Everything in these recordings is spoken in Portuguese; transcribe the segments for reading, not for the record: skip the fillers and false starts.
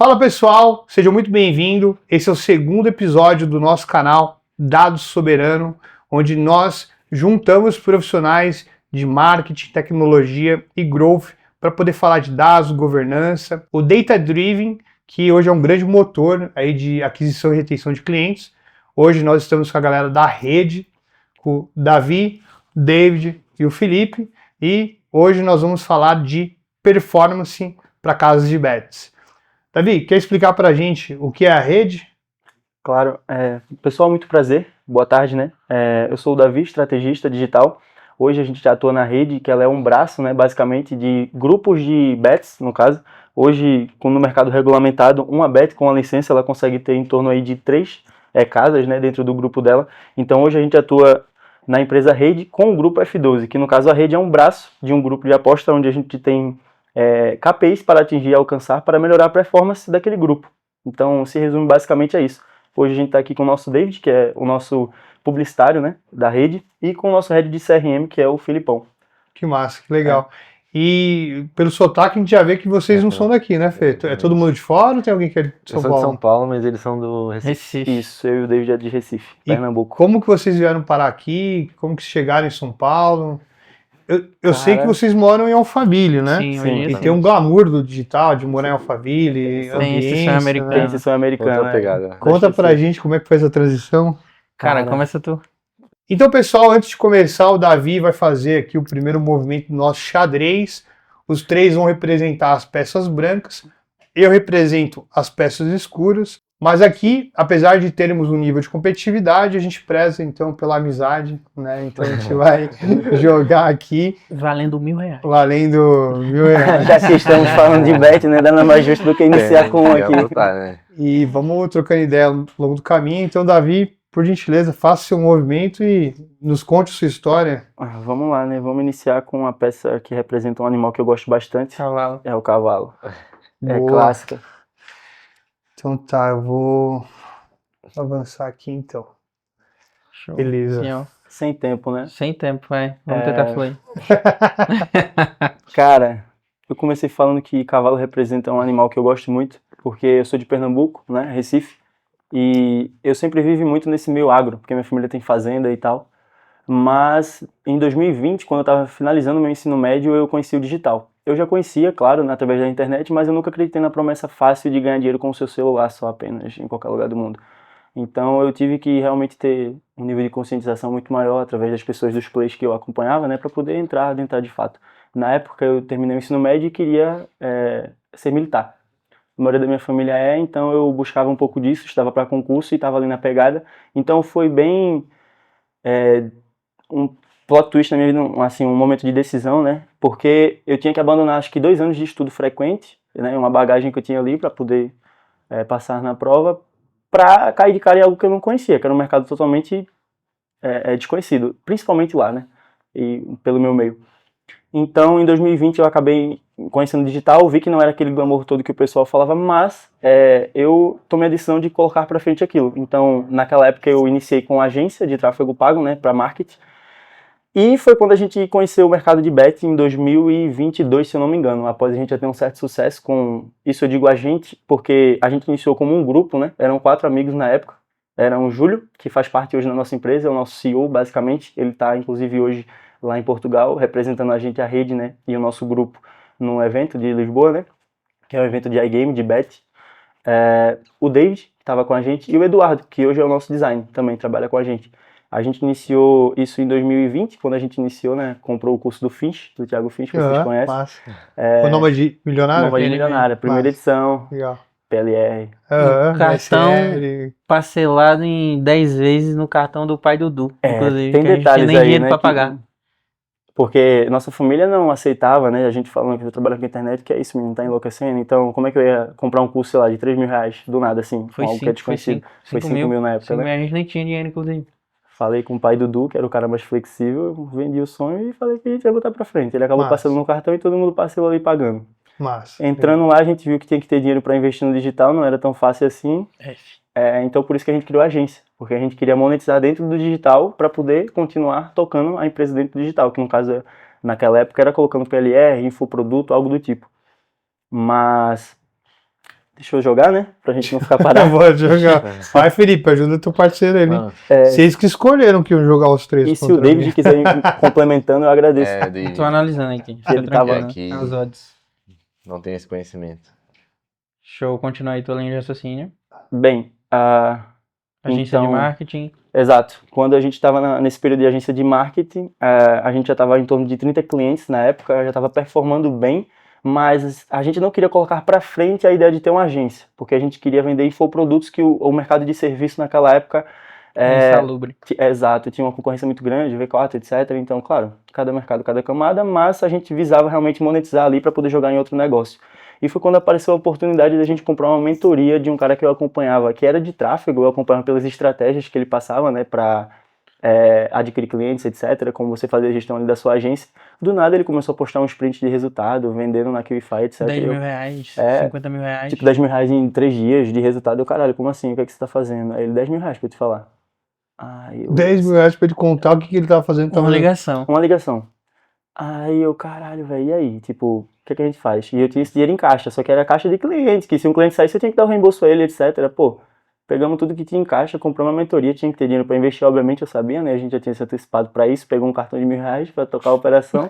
Fala pessoal, sejam muito bem-vindos. Esse é o segundo episódio do nosso canal Dados Soberano, onde nós juntamos profissionais de marketing, tecnologia e growth para poder falar de dados, governança, o Data Driven, que hoje é um grande motor aí de aquisição e retenção de clientes. Hoje nós estamos com a galera da rede, com o Davi, o David e o Felipe, e hoje nós vamos falar de performance para casas de bets. Davi, quer explicar para a gente o que é a rede? Claro. Pessoal, muito prazer. Boa tarde, né? Eu sou o Davi, estrategista digital. Hoje a gente já atua na rede, que ela é um braço, né, basicamente, de grupos de bets, no caso. Hoje, no mercado regulamentado, uma bet com a licença, ela consegue ter em torno aí de 3 casas, né, dentro do grupo dela. Então, hoje a gente atua na empresa Rede com o grupo F12, que no caso a rede é um braço de um grupo de aposta, onde a gente tem KPIs para atingir e alcançar para melhorar a performance daquele grupo. Então, se resume basicamente a isso. Hoje a gente está aqui com o nosso David, que é o nosso publicitário, né, da rede, e com o nosso head de CRM, que é o Filipão. Que massa, que legal. E pelo sotaque a gente já vê que vocês não são daqui, né, Fê? É todo mundo de fora ou tem alguém que é de São Paulo? Eu sou de São Paulo, mas eles são do Recife. Isso, eu e o David é de Recife, Pernambuco. Como que vocês vieram parar aqui? Como que chegaram em São Paulo? Eu sei que vocês moram em Alphaville, né? Sim. E tem um glamour do digital, de morar em Alphaville, Tem esse sonho americano. Outra pegada. Conta pra gente como é que foi essa transição. Cara, começa tu. Então, pessoal, antes de começar, o Davi vai fazer aqui o primeiro movimento do nosso xadrez. Os três vão representar as peças brancas. Eu represento as peças escuras. Mas aqui, apesar de termos um nível de competitividade, a gente preza, então, pela amizade, né? Então, a gente vai jogar aqui. Valendo R$1.000. Valendo R$1.000. Já que estamos falando de bet, né? Dando mais justo do que iniciar com um aqui. Né? E vamos trocando ideia ao longo do caminho. Então, Davi, por gentileza, faça seu movimento e nos conte sua história. Vamos lá, né? Vamos iniciar com uma peça que representa um animal que eu gosto bastante. Cavalo. É o cavalo. É Boa. clássica. Então tá, eu vou avançar aqui então. Show. Beleza. Sim, ó. Sem tempo, né? Sem tempo, vai. Vamos tentar fluir. Cara, eu comecei falando que cavalo representa um animal que eu gosto muito, porque eu sou de Pernambuco, né? Recife. E eu sempre vivi muito nesse meio agro, porque minha família tem fazenda e tal. Mas em 2020, quando eu estava finalizando meu ensino médio, eu conheci o digital. Eu já conhecia, claro, através da internet, mas eu nunca acreditei na promessa fácil de ganhar dinheiro com o seu celular só apenas, em qualquer lugar do mundo. Então eu tive que realmente ter um nível de conscientização muito maior através das pessoas dos plays que eu acompanhava, né, para poder entrar de fato. Na época eu terminei o ensino médio e queria ser militar. A maioria da minha família então eu buscava um pouco disso, estava para concurso e estava ali na pegada. Então foi bem um plot twist na minha vida, assim, um momento de decisão, né? Porque eu tinha que abandonar, acho que 2 anos de estudo frequente, né? Uma bagagem que eu tinha ali para poder passar na prova, para cair de cara em algo que eu não conhecia, que era um mercado totalmente desconhecido, principalmente lá, né? E pelo meu meio. Então, em 2020 eu acabei conhecendo digital, vi que não era aquele glamour todo que o pessoal falava, mas eu tomei a decisão de colocar para frente aquilo. Então, naquela época eu iniciei com agência de tráfego pago, né, para marketing. E foi quando a gente conheceu o mercado de bet em 2022, se eu não me engano, após a gente já ter um certo sucesso com isso. Eu digo a gente, porque a gente iniciou como um grupo, né? Eram 4 amigos na época. Era o Júlio, que faz parte hoje da nossa empresa, é o nosso CEO, basicamente. Ele está, inclusive, hoje lá em Portugal, representando a gente, a rede, né? E o nosso grupo num evento de Lisboa, né? Que é um evento de iGame, de bet. O David, que estava com a gente, e o Eduardo, que hoje é o nosso design, também trabalha com a gente. A gente iniciou isso em 2020, quando a gente iniciou, né? Comprou o curso do Finch, do Thiago Finch, que vocês conhecem. Massa. O Nômade Milionário? Nômade Milionário, primeira edição. Legal. PLR. Um cartão parcelado em 10 vezes no cartão do pai Dudu. Inclusive, tem que a gente detalhes tinha nem aí, dinheiro né, pra pagar. Porque nossa família não aceitava, né? A gente falando que eu trabalho com a internet, que é isso, menino, tá enlouquecendo. Então, como é que eu ia comprar um curso, sei lá, de R$3.000 do nada, assim? Foi algo que é desconhecido. Foi 5 mil na época, 5 né? mil, a gente nem tinha dinheiro, inclusive. Falei com o pai Dudu, que era o cara mais flexível, vendi o sonho e falei que a gente ia botar pra frente. Ele acabou passando no cartão e todo mundo parcelou ali pagando. Massa. Entrando lá, a gente viu que tinha que ter dinheiro para investir no digital, não era tão fácil assim. Então, por isso que a gente criou a agência, porque a gente queria monetizar dentro do digital para poder continuar tocando a empresa dentro do digital, que no caso, naquela época, era colocando PLR, infoproduto, algo do tipo. Mas Deixa eu jogar, né? Pra gente não ficar Eu parado. vou jogar. Vai, Felipe, ajuda teu parceiro aí. Não, Vocês que escolheram que iam jogar os três E se contra o David mim. quiser ir complementando, eu agradeço. David, Tô analisando aqui. Fica Ele tava tranquilo, aqui. Os odds. não tenho esse conhecimento. Show, continua aí tua linha de raciocínio. Bem, Agência Então- de marketing. exato. Quando a gente estava nesse período de agência de marketing, a gente já estava em torno de 30 clientes na época, já estava performando bem, mas a gente não queria colocar para frente a ideia de ter uma agência, porque a gente queria vender infoprodutos que o mercado de serviço naquela época Insalubre. exato, tinha uma concorrência muito grande, V4, etc. Então, claro, cada mercado, cada camada, mas a gente visava realmente monetizar ali para poder jogar em outro negócio. E foi quando apareceu a oportunidade de a gente comprar uma mentoria de um cara que eu acompanhava, que era de tráfego, eu acompanhava pelas estratégias que ele passava, né, para adquirir clientes, etc., como você fazer a gestão ali da sua agência. Do nada ele começou a postar um sprint de resultado, vendendo na QIFI, etc. 10 Eu- mil reais, É, 50 mil reais. Tipo, 10 mil reais em 3 dias de resultado. Eu, caralho, como assim? O que é que você tá fazendo? Aí ele, 10 mil reais pra eu te falar. Aí eu, 10 mil reais pra ele contar o que ele tava fazendo. Uma ligação. uma ligação. Aí eu, caralho, velho, e aí? Tipo, o que é que a gente faz? E eu tinha esse dinheiro em caixa, só que era caixa de clientes, que se um cliente saísse eu tinha que dar o reembolso a ele, etc. Pô, pegamos tudo que tinha em caixa, compramos uma mentoria, tinha que ter dinheiro pra investir, obviamente eu sabia, né? A gente já tinha se antecipado pra isso, pegou um cartão de 1.000 reais pra tocar a operação.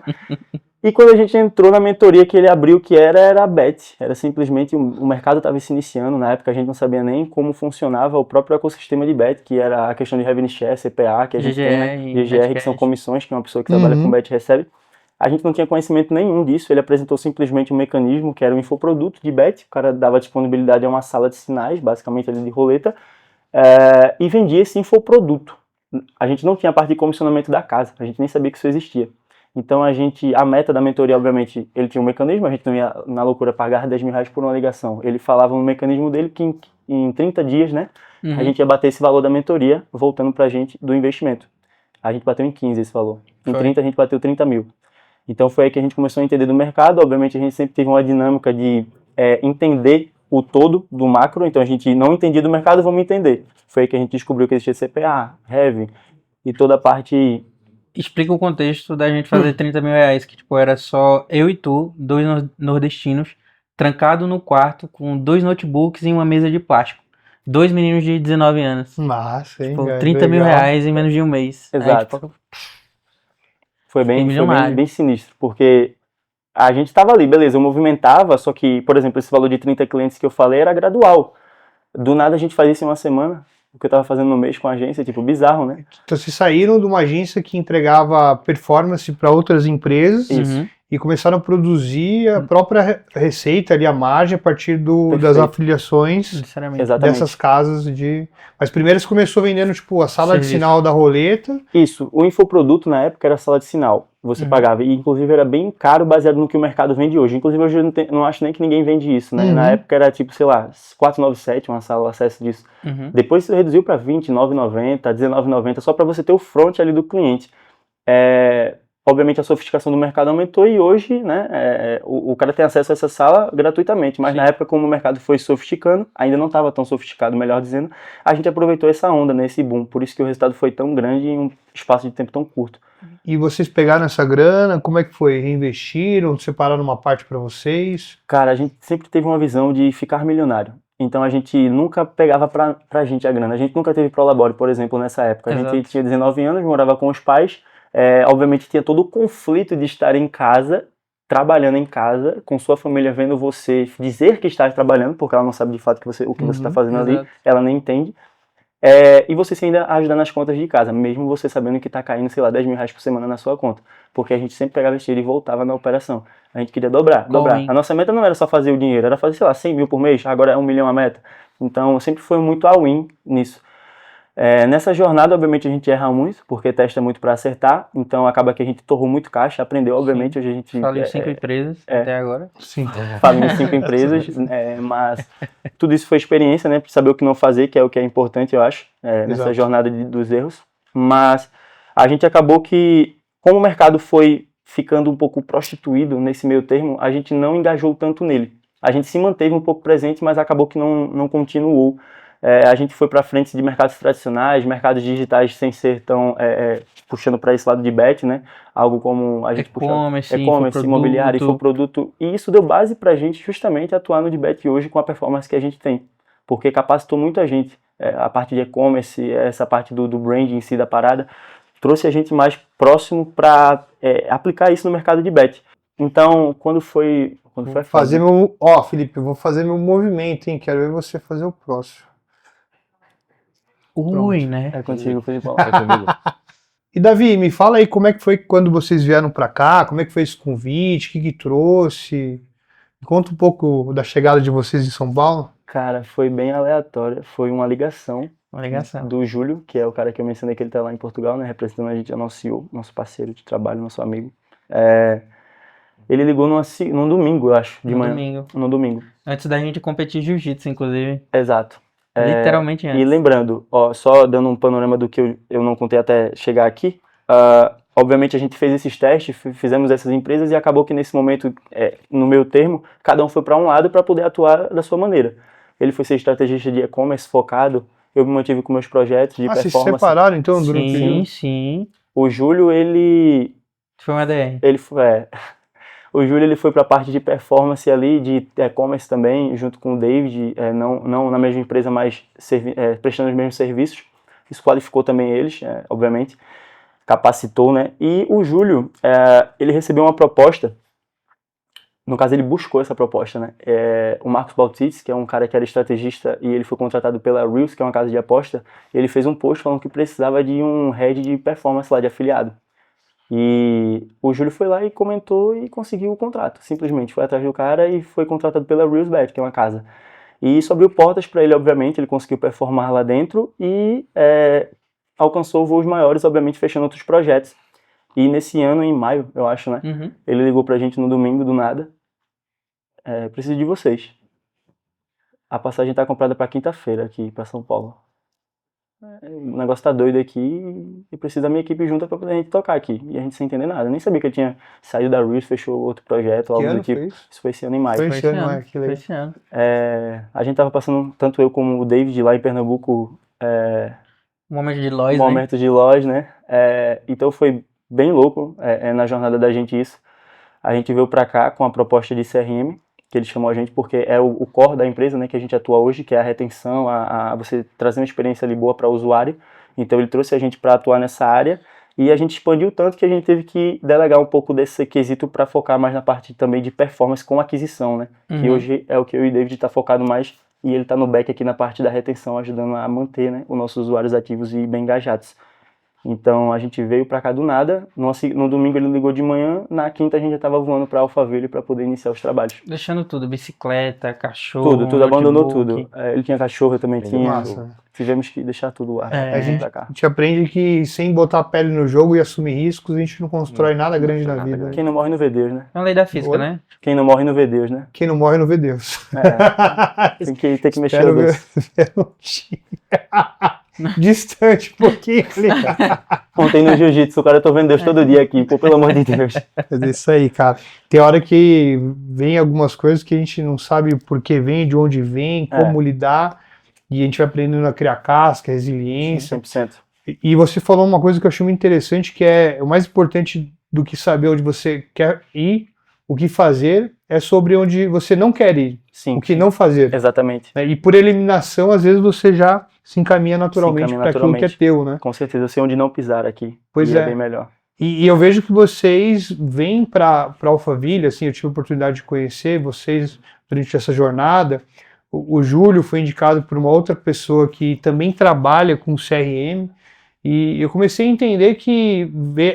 E quando a gente entrou na mentoria que ele abriu, que era a Bet, era simplesmente, o mercado estava se iniciando, na época a gente não sabia nem como funcionava o próprio ecossistema de Bet, que era a questão de revenue share, CPA, que a gente tem, né? GGR, GGR, que são Betcash. comissões que uma pessoa que trabalha Uhum. com Bet recebe. A gente não tinha conhecimento nenhum disso, ele apresentou simplesmente um mecanismo que era um infoproduto de Bet, o cara dava disponibilidade a uma sala de sinais, basicamente ali de roleta, e vendia esse infoproduto. A gente não tinha a parte de comissionamento da casa, a gente nem sabia que isso existia. Então a meta da mentoria, obviamente, ele tinha um mecanismo, a gente não ia na loucura pagar 10 mil reais por uma ligação. Ele falava no mecanismo dele que em 30 dias, né, a gente ia bater esse valor da mentoria, voltando pra gente do investimento. A gente bateu em 15 esse valor. Em Foi. 30 a gente bateu 30 mil. Então foi aí que a gente começou a entender do mercado. Obviamente a gente sempre teve uma dinâmica de entender o todo do macro, então a gente não entendia do mercado, vamos entender. Foi aí que a gente descobriu que existia CPA, Heavy e toda a parte... Explica o contexto da gente fazer 30 mil reais, que tipo, era só eu e tu, dois nordestinos, trancado no quarto com 2 notebooks e uma mesa de plástico. 2 meninos de 19 anos. Massa, hein, Tipo, cara? 30 mil Legal. reais em menos de um mês. Aí, Exato. tipo, Foi bem milionário. bem sinistro, porque a gente estava ali, beleza, eu movimentava, só que, por exemplo, esse valor de 30 clientes que eu falei era gradual. Do nada a gente fazia isso em uma semana, o que eu estava fazendo no mês com a agência, tipo, bizarro, né? Então vocês saíram de uma agência que entregava performance para outras empresas Isso. Uhum. e começaram a produzir a própria receita ali, a margem, a partir das Perfeito. afiliações Sinceramente. Exatamente. dessas casas de... Mas primeiro você começou vendendo, tipo, a sala de Serviço. sinal da roleta. Isso, o infoproduto na época era sala de sinal. Você pagava, e inclusive era bem caro baseado no que o mercado vende hoje. Inclusive hoje eu não acho nem que ninguém vende isso, né? Uhum. Na época era tipo, sei lá, 497, uma sala, o acesso disso. Uhum. Depois isso reduziu para 29,90, 19,90, só para você ter o front ali do cliente. Obviamente a sofisticação do mercado aumentou e hoje, né, o cara tem acesso a essa sala gratuitamente, mas Sim. na época como o mercado foi sofisticando, ainda não estava tão sofisticado, melhor dizendo, a gente aproveitou essa onda, né, esse boom, por isso que o resultado foi tão grande em um espaço de tempo tão curto. E vocês pegaram essa grana, como é que foi? Reinvestiram? Separaram uma parte para vocês? Cara, a gente sempre teve uma visão de ficar milionário. Então a gente nunca pegava pra gente a grana. A gente nunca teve Prolabore, por exemplo, nessa época. A gente Exato. tinha 19 anos, morava com os pais. Obviamente tinha todo o conflito de estar em casa, trabalhando em casa, com sua família vendo você dizer que está trabalhando, porque ela não sabe de fato o que você está fazendo ali, exato. ela nem entende. E você ainda ajudar nas contas de casa, mesmo você sabendo que está caindo, sei lá, 10 mil reais por semana na sua conta. Porque a gente sempre pegava esse dinheiro e voltava na operação. A gente queria dobrar. Going. A nossa meta não era só fazer o dinheiro, era fazer, sei lá, 100 mil por mês, agora é 1 milhão a meta. Então sempre foi muito all-in nisso. Nessa jornada, obviamente, a gente erra muito, porque testa muito para acertar, então acaba que a gente torrou muito caixa, aprendeu, obviamente, hoje a gente Falei 5 empresas até agora. Sim. fala em 5 empresas, mas tudo isso foi experiência, né, para saber o que não fazer, que é o que é importante, eu acho, nessa Exato. jornada dos erros. Mas a gente acabou que, como o mercado foi ficando um pouco prostituído nesse meio termo, a gente não engajou tanto nele. A gente se manteve um pouco presente, mas acabou que não continuou a gente foi para frente de mercados tradicionais, mercados digitais sem ser tão puxando para esse lado de bet, né? Algo como a gente E-commerce, e-commerce, imobiliário, infoproduto. E isso deu base para a gente justamente atuar no de bet hoje com a performance que a gente tem. Porque capacitou muita gente. A parte de e-commerce, essa parte do branding em si da parada, trouxe a gente mais próximo para aplicar isso no mercado de bet. Então, quando foi fazer Felipe, eu vou fazer meu movimento, hein? Quero ver você fazer o próximo. Ui, né? É contigo, Felipe. É comigo. E Davi, me fala aí como é que foi quando vocês vieram para cá, como é que foi esse convite, o que trouxe? Me conta um pouco da chegada de vocês em São Paulo. Cara, foi bem aleatória. Foi uma ligação do Júlio, que é o cara que eu mencionei que ele tá lá em Portugal, né? Representando a gente, é o nosso CEO, nosso parceiro de trabalho, nosso amigo. Ele ligou num domingo, eu acho, de manhã. No domingo. Antes da gente competir jiu-jitsu, inclusive. Exato. Literalmente antes. E lembrando, só dando um panorama do que eu não contei até chegar aqui, obviamente a gente fez esses testes, fizemos essas empresas e acabou que nesse momento, no meu termo, cada um foi para um lado para poder atuar da sua maneira. Ele foi ser estrategista de e-commerce focado, eu me mantive com meus projetos de performance. Vocês se separaram então durante o período? Sim. O Júlio, ele... Foi um ADR. O Júlio, ele foi para a parte de performance ali, de e-commerce também, junto com o David, não na mesma empresa, mas prestando os mesmos serviços. Isso qualificou também eles, obviamente, capacitou, né? E o Júlio, ele recebeu uma proposta, no caso ele buscou essa proposta, né? O Marcos Baltitz, que é um cara que era estrategista e ele foi contratado pela Reels, que é uma casa de aposta, ele fez um post falando que precisava de um head de performance lá, de afiliado. E o Júlio foi lá e comentou e conseguiu o contrato, simplesmente. Foi atrás do cara e foi contratado pela ReelsBet, que é uma casa. E isso abriu portas para ele, obviamente, ele conseguiu performar lá dentro e alcançou voos maiores, obviamente, fechando outros projetos. E nesse ano, em maio, eu acho, né? Uhum. Ele ligou pra gente no domingo, do nada. Preciso de vocês. A passagem tá comprada pra quinta-feira aqui, pra São Paulo. O negócio tá doido aqui e preciso da minha equipe junta pra poder a gente tocar aqui. E a gente sem entender nada. Eu nem sabia que eu tinha saído da Reels, fechou outro projeto, algo do tipo. Isso foi esse ano em maio. Foi esse ano, que legal. Esse ano. A gente tava passando, tanto eu como o David lá em Pernambuco, Um momento de loja, momento de loja, né? Então foi bem louco na jornada da gente isso. A gente veio pra cá com a proposta de CRM, que ele chamou a gente porque é o core da empresa, né, que a gente atua hoje, que é a retenção, você trazer uma experiência ali boa para o usuário. Então ele trouxe a gente para atuar nessa área e a gente expandiu tanto que a gente teve que delegar um pouco desse quesito para focar mais na parte também de performance com aquisição, né? Uhum. Que hoje é o que eu e o David tá focado mais e ele tá no back aqui na parte da retenção, ajudando a manter, né, os nossos usuários ativos e bem engajados. Então a gente veio pra cá do nada, no domingo ele ligou de manhã, na quinta a gente já tava voando pra Alphaville pra poder iniciar os trabalhos. Deixando tudo, bicicleta, cachorro, Tudo, abandonou notebook. tudo. Ele tinha cachorro, eu também tinha. Massa. Tivemos que deixar tudo lá. A gente, pra cá. a gente aprende que sem botar a pele no jogo e assumir riscos, a gente não constrói nada grande na vida. Quem não morre não vê Deus, né? É uma lei da física, Oi? né? Quem não morre não vê Deus, né? Quem não morre não vê Deus. Tem que mexer Espero o Deus. ver um dia distante um pouquinho. Ontem no jiu-jitsu, o cara, eu tô vendo Deus todo dia aqui, pô, pelo amor de Deus. Mas é isso aí, cara. Tem hora que vem algumas coisas que a gente não sabe por que vem, de onde vem, como lidar, e a gente vai aprendendo a criar casca, resiliência. 100%. E você falou uma coisa que eu achei muito interessante, que é o mais importante do que saber onde você quer ir, o que fazer, é sobre onde você não quer ir, Sim. o que não fazer. Exatamente. E por eliminação, às vezes você já se encaminha naturalmente para aquilo que é teu, né? Com certeza, eu sei onde não pisar aqui. Pois e é. Bem melhor. E eu vejo que vocês vêm para Alphaville, assim, eu tive a oportunidade de conhecer vocês durante essa jornada. O Júlio foi indicado por uma outra pessoa que também trabalha com CRM, e eu comecei a entender que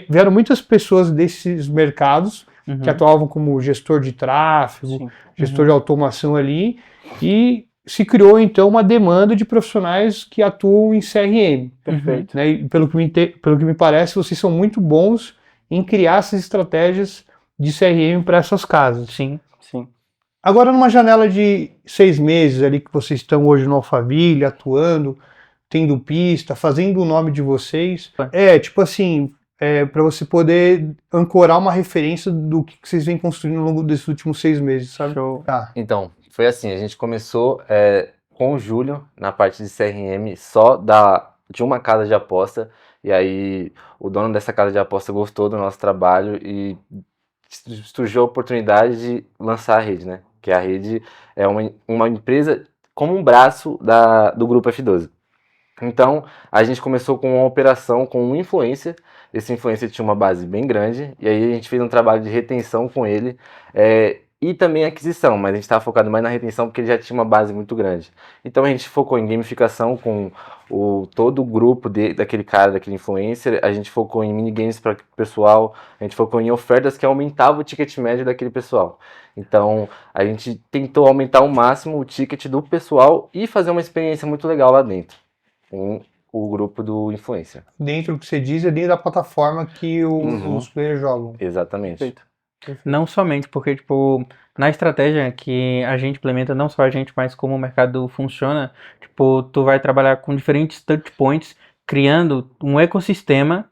vieram muitas pessoas desses mercados que atuavam como gestor de tráfego, gestor de automação ali, e se criou então uma demanda de profissionais que atuam em CRM. Perfeito. Né? E pelo que me parece, vocês são muito bons em criar essas estratégias de CRM para essas casas. Sim. Sim. Agora, numa janela de 6 meses ali que vocês estão hoje no Alphaville, atuando, tendo pista, fazendo o nome de vocês, tipo assim, para você poder ancorar uma referência do que vocês vêm construindo ao longo desses últimos 6 meses, sabe? Show. Tá. Então, foi assim, a gente começou com o Júlio na parte de CRM de uma casa de aposta. E aí o dono dessa casa de aposta gostou do nosso trabalho e surgiu a oportunidade de lançar a rede, né? Que a rede é uma empresa como um braço do grupo F12. Então, a gente começou com uma operação com um influencer. Esse influencer tinha uma base bem grande, e aí a gente fez um trabalho de retenção com ele, e também aquisição, mas a gente estava focado mais na retenção porque ele já tinha uma base muito grande. Então a gente focou em gamificação com todo o grupo daquele cara, daquele influencer, a gente focou em minigames para o pessoal, a gente focou em ofertas que aumentavam o ticket médio daquele pessoal. Então a gente tentou aumentar ao máximo o ticket do pessoal e fazer uma experiência muito legal lá dentro, com o grupo do influencer. Dentro do que você diz, é dentro da plataforma que os players jogam. Exatamente. Perfeito. Não somente porque, tipo, na estratégia que a gente implementa, não só a gente, mas como o mercado funciona, tipo, tu vai trabalhar com diferentes touch points, criando um ecossistema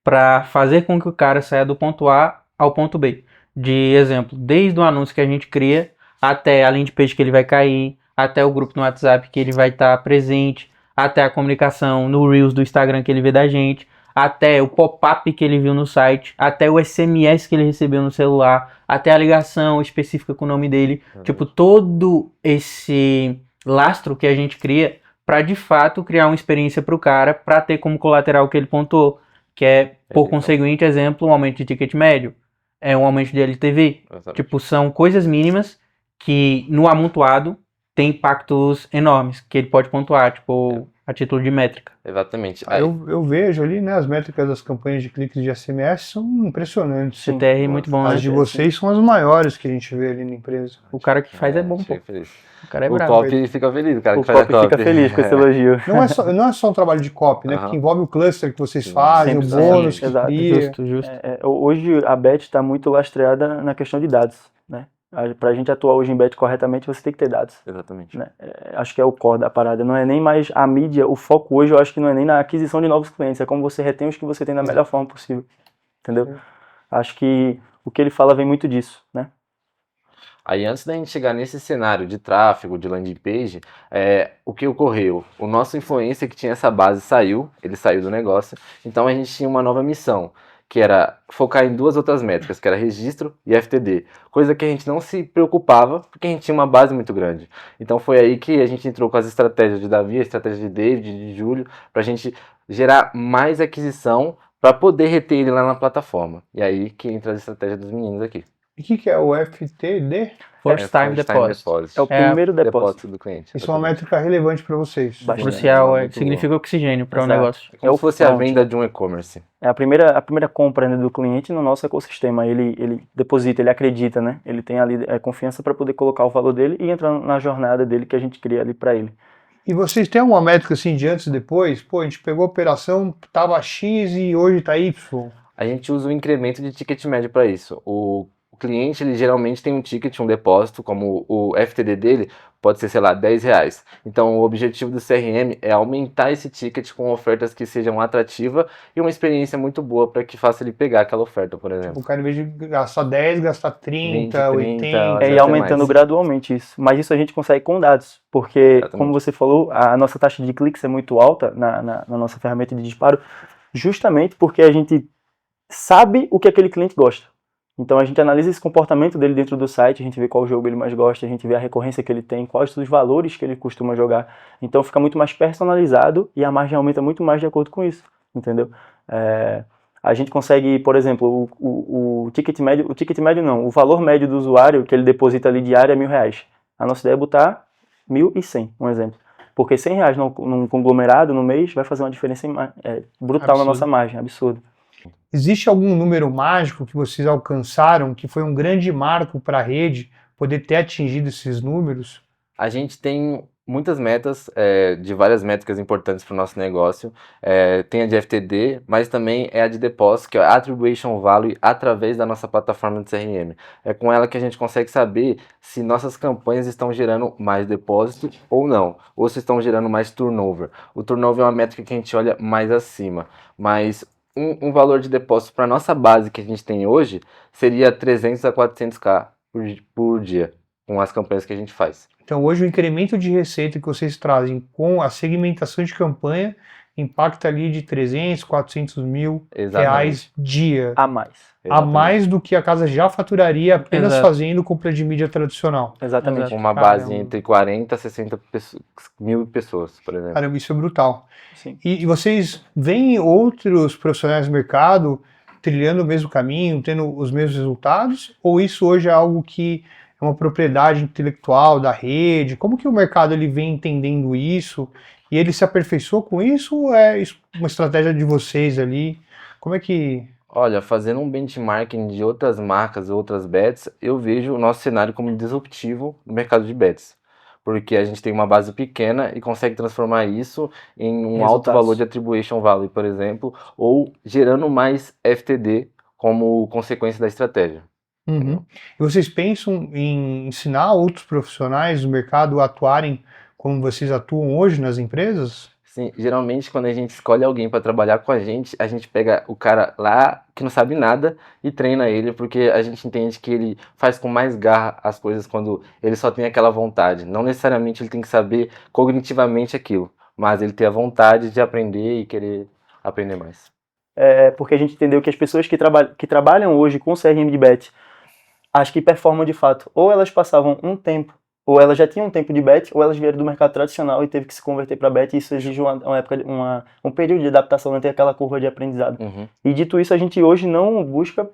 para fazer com que o cara saia do ponto A ao ponto B. De exemplo, desde o anúncio que a gente cria, até a landing page que ele vai cair, até o grupo no WhatsApp que ele vai estar presente, até a comunicação no Reels do Instagram que ele vê da gente, até o pop-up que ele viu no site, até o SMS que ele recebeu no celular, até a ligação específica com o nome dele. Tipo, todo esse lastro que a gente cria para de fato criar uma experiência para o cara, para ter como colateral o que ele pontuou, que é, por conseguinte, exemplo, um aumento de ticket médio, é um aumento de LTV. Exatamente. Tipo, são coisas mínimas que no amontoado tem impactos enormes que ele pode pontuar, tipo, a título de métrica. Exatamente. Eu vejo ali, né, as métricas das campanhas de cliques de SMS são impressionantes. CTR muito bom, né? As de vocês são as maiores que a gente vê ali na empresa. O cara que faz é bom, pô. Fica feliz. O cara é O brabo. copy fica feliz, o cara O que faz a Copy fica feliz com esse elogio. Não é só um trabalho de copy, né? Aham. Porque envolve o cluster que vocês Sim, fazem, o sempre, bônus que exato. cria. Justo. Hoje a Bet está muito lastreada na questão de dados, né? Para a gente atuar hoje em Bet corretamente, você tem que ter dados. Exatamente. Né? Acho que é o core da parada. Não é nem mais a mídia, o foco hoje eu acho que não é nem na aquisição de novos clientes, é como você retém os que você tem da melhor forma possível. Entendeu? Acho que o que ele fala vem muito disso, né? Aí antes da gente chegar nesse cenário de tráfego, de landing page, o que ocorreu? O nosso influencer que tinha essa base ele saiu do negócio, então a gente tinha uma nova missão, que era focar em duas outras métricas, que era registro e FTD, coisa que a gente não se preocupava, porque a gente tinha uma base muito grande. Então foi aí que a gente entrou com as estratégias de Davi, a estratégia de David, de Júlio, para a gente gerar mais aquisição para poder reter ele lá na plataforma. E aí que entra a estratégia dos meninos aqui. E o que é o FTD? First Time Deposit. É o primeiro depósito. do cliente. Isso é uma métrica relevante para vocês. Bastante. Crucial, Muito significa oxigênio para o Exato. negócio. É como se fosse a front. venda de um e-commerce. É a primeira compra, né, do cliente no nosso ecossistema. Ele deposita, ele acredita, né? Ele tem ali confiança para poder colocar o valor dele e entrar na jornada dele que a gente cria ali para ele. E vocês têm uma métrica assim de antes e depois? Pô, a gente pegou a operação, tava X e hoje tá Y. A gente usa o incremento de ticket médio para isso. O cliente, ele geralmente tem um ticket, um depósito, como o FTD dele pode ser, sei lá, R$10. Então, o objetivo do CRM é aumentar esse ticket com ofertas que sejam atrativas e uma experiência muito boa para que faça ele pegar aquela oferta, por exemplo. O cara, em vez de gastar 10, gastar 30, 20, 80. E aumentando mais. gradualmente isso. Mas isso a gente consegue com dados, porque, Exatamente. como você falou, a nossa taxa de cliques é muito alta na nossa ferramenta de disparo, justamente porque a gente sabe o que aquele cliente gosta. Então a gente analisa esse comportamento dele dentro do site, a gente vê qual jogo ele mais gosta, a gente vê a recorrência que ele tem, quais os valores que ele costuma jogar. Então fica muito mais personalizado e a margem aumenta muito mais de acordo com isso, entendeu? A gente consegue, por exemplo, o ticket médio não, o valor médio do usuário que ele deposita ali diário é R$1.000. A nossa ideia é botar 1.100, um exemplo. Porque R$100 num conglomerado no mês vai fazer uma diferença brutal na nossa margem, absurdo. Existe algum número mágico que vocês alcançaram que foi um grande marco para a rede poder ter atingido esses números? A gente tem muitas metas, de várias métricas importantes para o nosso negócio. Tem a de FTD, mas também é a de depósito, que é a Attribution Value através da nossa plataforma de CRM. É com ela que a gente consegue saber se nossas campanhas estão gerando mais depósito ou não, ou se estão gerando mais turnover. O turnover é uma métrica que a gente olha mais acima, mas um valor de depósito para nossa base que a gente tem hoje seria 300 a 400k por dia, com as campanhas que a gente faz. Então, hoje, o incremento de receita que vocês trazem com a segmentação de campanha impacta ali de 300, 400 mil reais dia. A mais. A mais do que a casa já faturaria apenas Exato. fazendo compra de mídia tradicional. Exatamente. Exato. Uma Caramba. base entre 40 a 60 mil pessoas, por exemplo. Caramba, isso é brutal. Sim. E vocês veem outros profissionais do mercado trilhando o mesmo caminho, tendo os mesmos resultados? Ou isso hoje é algo que é uma propriedade intelectual da rede? Como que o mercado ele vem entendendo isso? E ele se aperfeiçoou com isso ou é isso uma estratégia de vocês ali? Como é que... Olha, fazendo um benchmarking de outras marcas, outras bets, eu vejo o nosso cenário como disruptivo no mercado de bets. Porque a gente tem uma base pequena e consegue transformar isso em um alto Resultados. valor de attribution value, por exemplo, ou gerando mais FTD como consequência da estratégia. Uhum. E vocês pensam em ensinar outros profissionais do mercado a atuarem como vocês atuam hoje nas empresas? Sim, geralmente quando a gente escolhe alguém para trabalhar com a gente pega o cara lá que não sabe nada e treina ele, porque a gente entende que ele faz com mais garra as coisas quando ele só tem aquela vontade. Não necessariamente ele tem que saber cognitivamente aquilo, mas ele tem a vontade de aprender e querer aprender mais. Porque a gente entendeu que as pessoas que trabalham hoje com CRM de bet, as que performam de fato, ou elas passavam um tempo, ou elas já tinham um tempo de bet, ou elas vieram do mercado tradicional e teve que se converter para bet, e isso exige um período de adaptação, não tem aquela curva de aprendizado. Uhum. E dito isso, a gente hoje não busca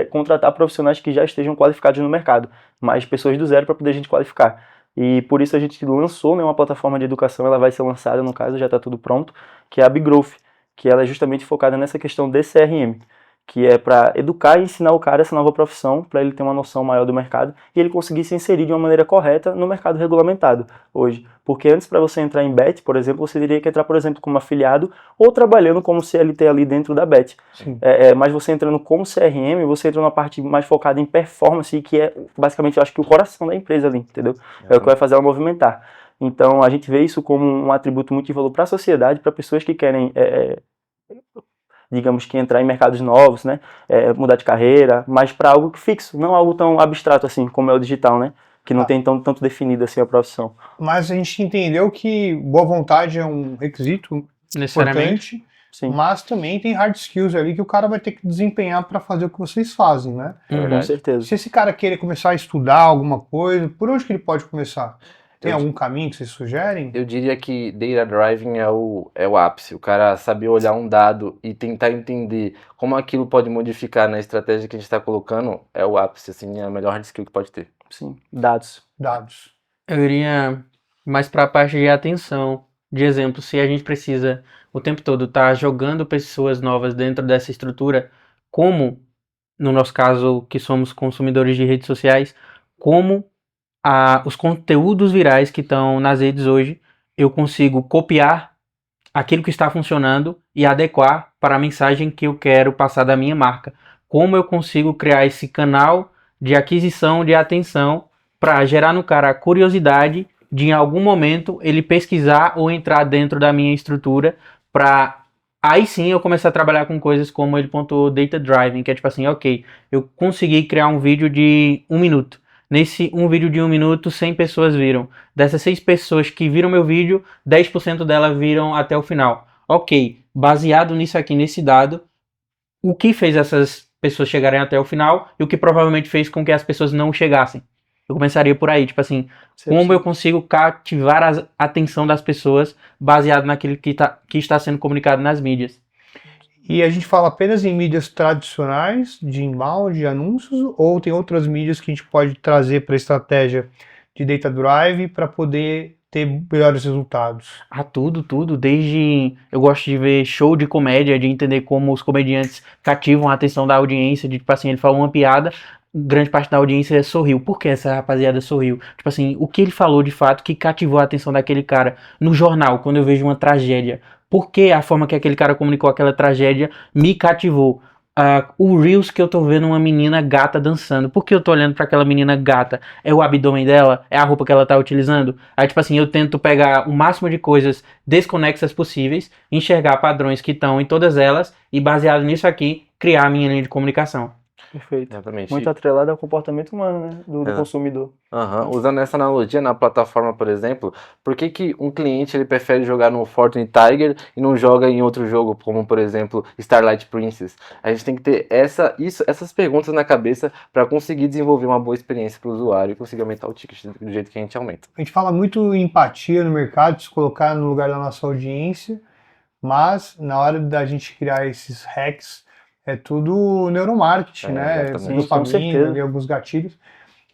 contratar profissionais que já estejam qualificados no mercado, mas pessoas do zero para poder a gente qualificar. E por isso a gente lançou, né, uma plataforma de educação, ela vai ser lançada, no caso já está tudo pronto, que é a Bgrowth, que ela é justamente focada nessa questão de CRM, que é para educar e ensinar o cara essa nova profissão, para ele ter uma noção maior do mercado e ele conseguir se inserir de uma maneira correta no mercado regulamentado hoje. Porque antes, para você entrar em bet, por exemplo, você teria que entrar, por exemplo, como afiliado ou trabalhando como CLT ali dentro da bet. Sim. Mas você entrando como CRM, você entra numa parte mais focada em performance, que é basicamente, eu acho que o coração da empresa ali, entendeu? É o que vai fazer ela movimentar. Então, a gente vê isso como um atributo muito de valor para a sociedade, para pessoas que querem... digamos que entrar em mercados novos, né, mudar de carreira, mas para algo fixo, não algo tão abstrato assim como é o digital, né, que não tem tanto definido assim a profissão. Mas a gente entendeu que boa vontade é um requisito Necessariamente. importante, Sim. mas também tem hard skills ali que o cara vai ter que desempenhar para fazer o que vocês fazem, né? Com certeza. Se esse cara querer começar a estudar alguma coisa, por onde que ele pode começar? Tem algum caminho que vocês sugerem? Eu diria que data driving é o ápice. O cara saber olhar um dado e tentar entender como aquilo pode modificar na estratégia que a gente está colocando é o ápice, assim, é a melhor hard skill que pode ter. Sim, dados. Dados. Eu iria mais para a parte de atenção. De exemplo, se a gente precisa o tempo todo estar jogando pessoas novas dentro dessa estrutura, como, no nosso caso, que somos consumidores de redes sociais, como os conteúdos virais que estão nas redes hoje, eu consigo copiar aquilo que está funcionando e adequar para a mensagem que eu quero passar da minha marca. Como eu consigo criar esse canal de aquisição de atenção para gerar no cara a curiosidade de em algum momento ele pesquisar ou entrar dentro da minha estrutura para aí sim eu começar a trabalhar com coisas como ele pontuou data driving, que é tipo assim, ok, eu consegui criar um vídeo de 1 minuto. Nesse um vídeo de 1 minuto, 100 pessoas viram. Dessas 6 pessoas que viram meu vídeo, 10% delas viram até o final. Ok, baseado nisso aqui, nesse dado, o que fez essas pessoas chegarem até o final e o que provavelmente fez com que as pessoas não chegassem. Eu começaria por aí, tipo assim, como eu consigo cativar a atenção das pessoas baseado naquilo que está sendo comunicado nas mídias. E a gente fala apenas em mídias tradicionais, de inbound, de anúncios, ou tem outras mídias que a gente pode trazer para a estratégia de data drive para poder ter melhores resultados? Tudo. Desde eu gosto de ver show de comédia, de entender como os comediantes cativam a atenção da audiência, de tipo assim, ele fala uma piada, grande parte da audiência sorriu. Por que essa rapaziada sorriu? Tipo assim, o que ele falou de fato que cativou a atenção daquele cara? No jornal, quando eu vejo uma tragédia, por que a forma que aquele cara comunicou aquela tragédia me cativou? O Reels que eu tô vendo uma menina gata dançando. Por que eu tô olhando pra aquela menina gata? É o abdômen dela? É a roupa que ela tá utilizando? Aí, tipo assim, eu tento pegar o máximo de coisas desconexas possíveis, enxergar padrões que estão em todas elas e, baseado nisso aqui, criar a minha linha de comunicação. Perfeito. Exatamente. Muito atrelado ao comportamento humano, né? Do É. consumidor. Aham. Usando essa analogia na plataforma, por exemplo, por que que um cliente ele prefere jogar no Fortnite Tiger e não joga em outro jogo, como por exemplo Starlight Princess? A gente tem que ter essas perguntas na cabeça para conseguir desenvolver uma boa experiência para o usuário e conseguir aumentar o ticket do jeito que a gente aumenta. A gente fala muito em empatia no mercado, de se colocar no lugar da nossa audiência, mas na hora da gente criar esses hacks, é tudo neuromarketing, né? Exatamente. Com certeza. Dopamina, ali, alguns gatilhos.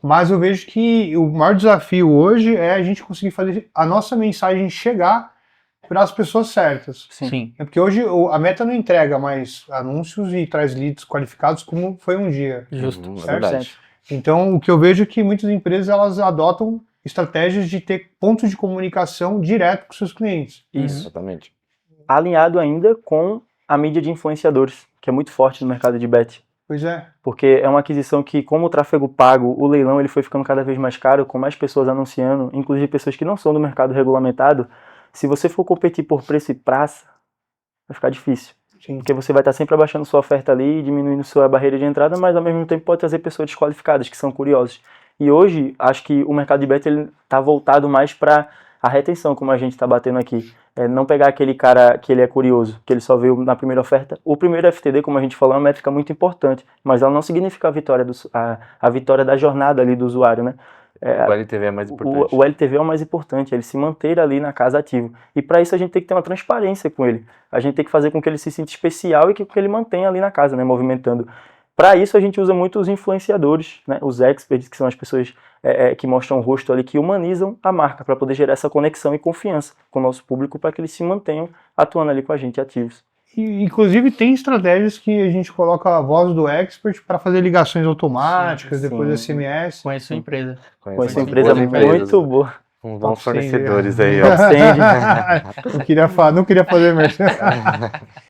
Mas eu vejo que o maior desafio hoje é a gente conseguir fazer a nossa mensagem chegar para as pessoas certas. Sim. É porque hoje a Meta não entrega mais anúncios e traz leads qualificados como foi um dia. Justo. É Certo? verdade. Então, o que eu vejo é que muitas empresas elas adotam estratégias de ter pontos de comunicação direto com seus clientes. Isso. Exatamente. Alinhado ainda com a mídia de influenciadores, que é muito forte no mercado de bet. Pois é. Porque é uma aquisição que, como o tráfego pago, o leilão ele foi ficando cada vez mais caro, com mais pessoas anunciando, inclusive pessoas que não são do mercado regulamentado. Se você for competir por preço e praça, vai ficar difícil. Sim. Porque você vai estar sempre abaixando sua oferta ali, diminuindo sua barreira de entrada, mas ao mesmo tempo pode trazer pessoas desqualificadas, que são curiosos. E hoje, acho que o mercado de bet está voltado mais para a retenção, como a gente está batendo aqui. Não pegar aquele cara que ele é curioso, que ele só veio na primeira oferta. O primeiro FTD, como a gente falou, é uma métrica muito importante, mas ela não significa a vitória da jornada ali do usuário, né? O LTV é mais importante. O LTV é o mais importante, ele se manter ali na casa ativo. E para isso a gente tem que ter uma transparência com ele. A gente tem que fazer com que ele se sinta especial e que ele mantenha ali na casa, né, movimentando. Para isso a gente usa muito os influenciadores, né, os experts, que são as pessoas que mostram o rosto ali, que humanizam a marca, para poder gerar essa conexão e confiança com o nosso público, para que eles se mantenham atuando ali com a gente, ativos. E, inclusive, tem estratégias que a gente coloca a voz do expert para fazer ligações automáticas, Sim, depois sim. SMS. Conheço a empresa. Conheço uma empresa boas empresas, muito boa. com bons Top fornecedores 100, aí, ó. Não queria fazer merchan.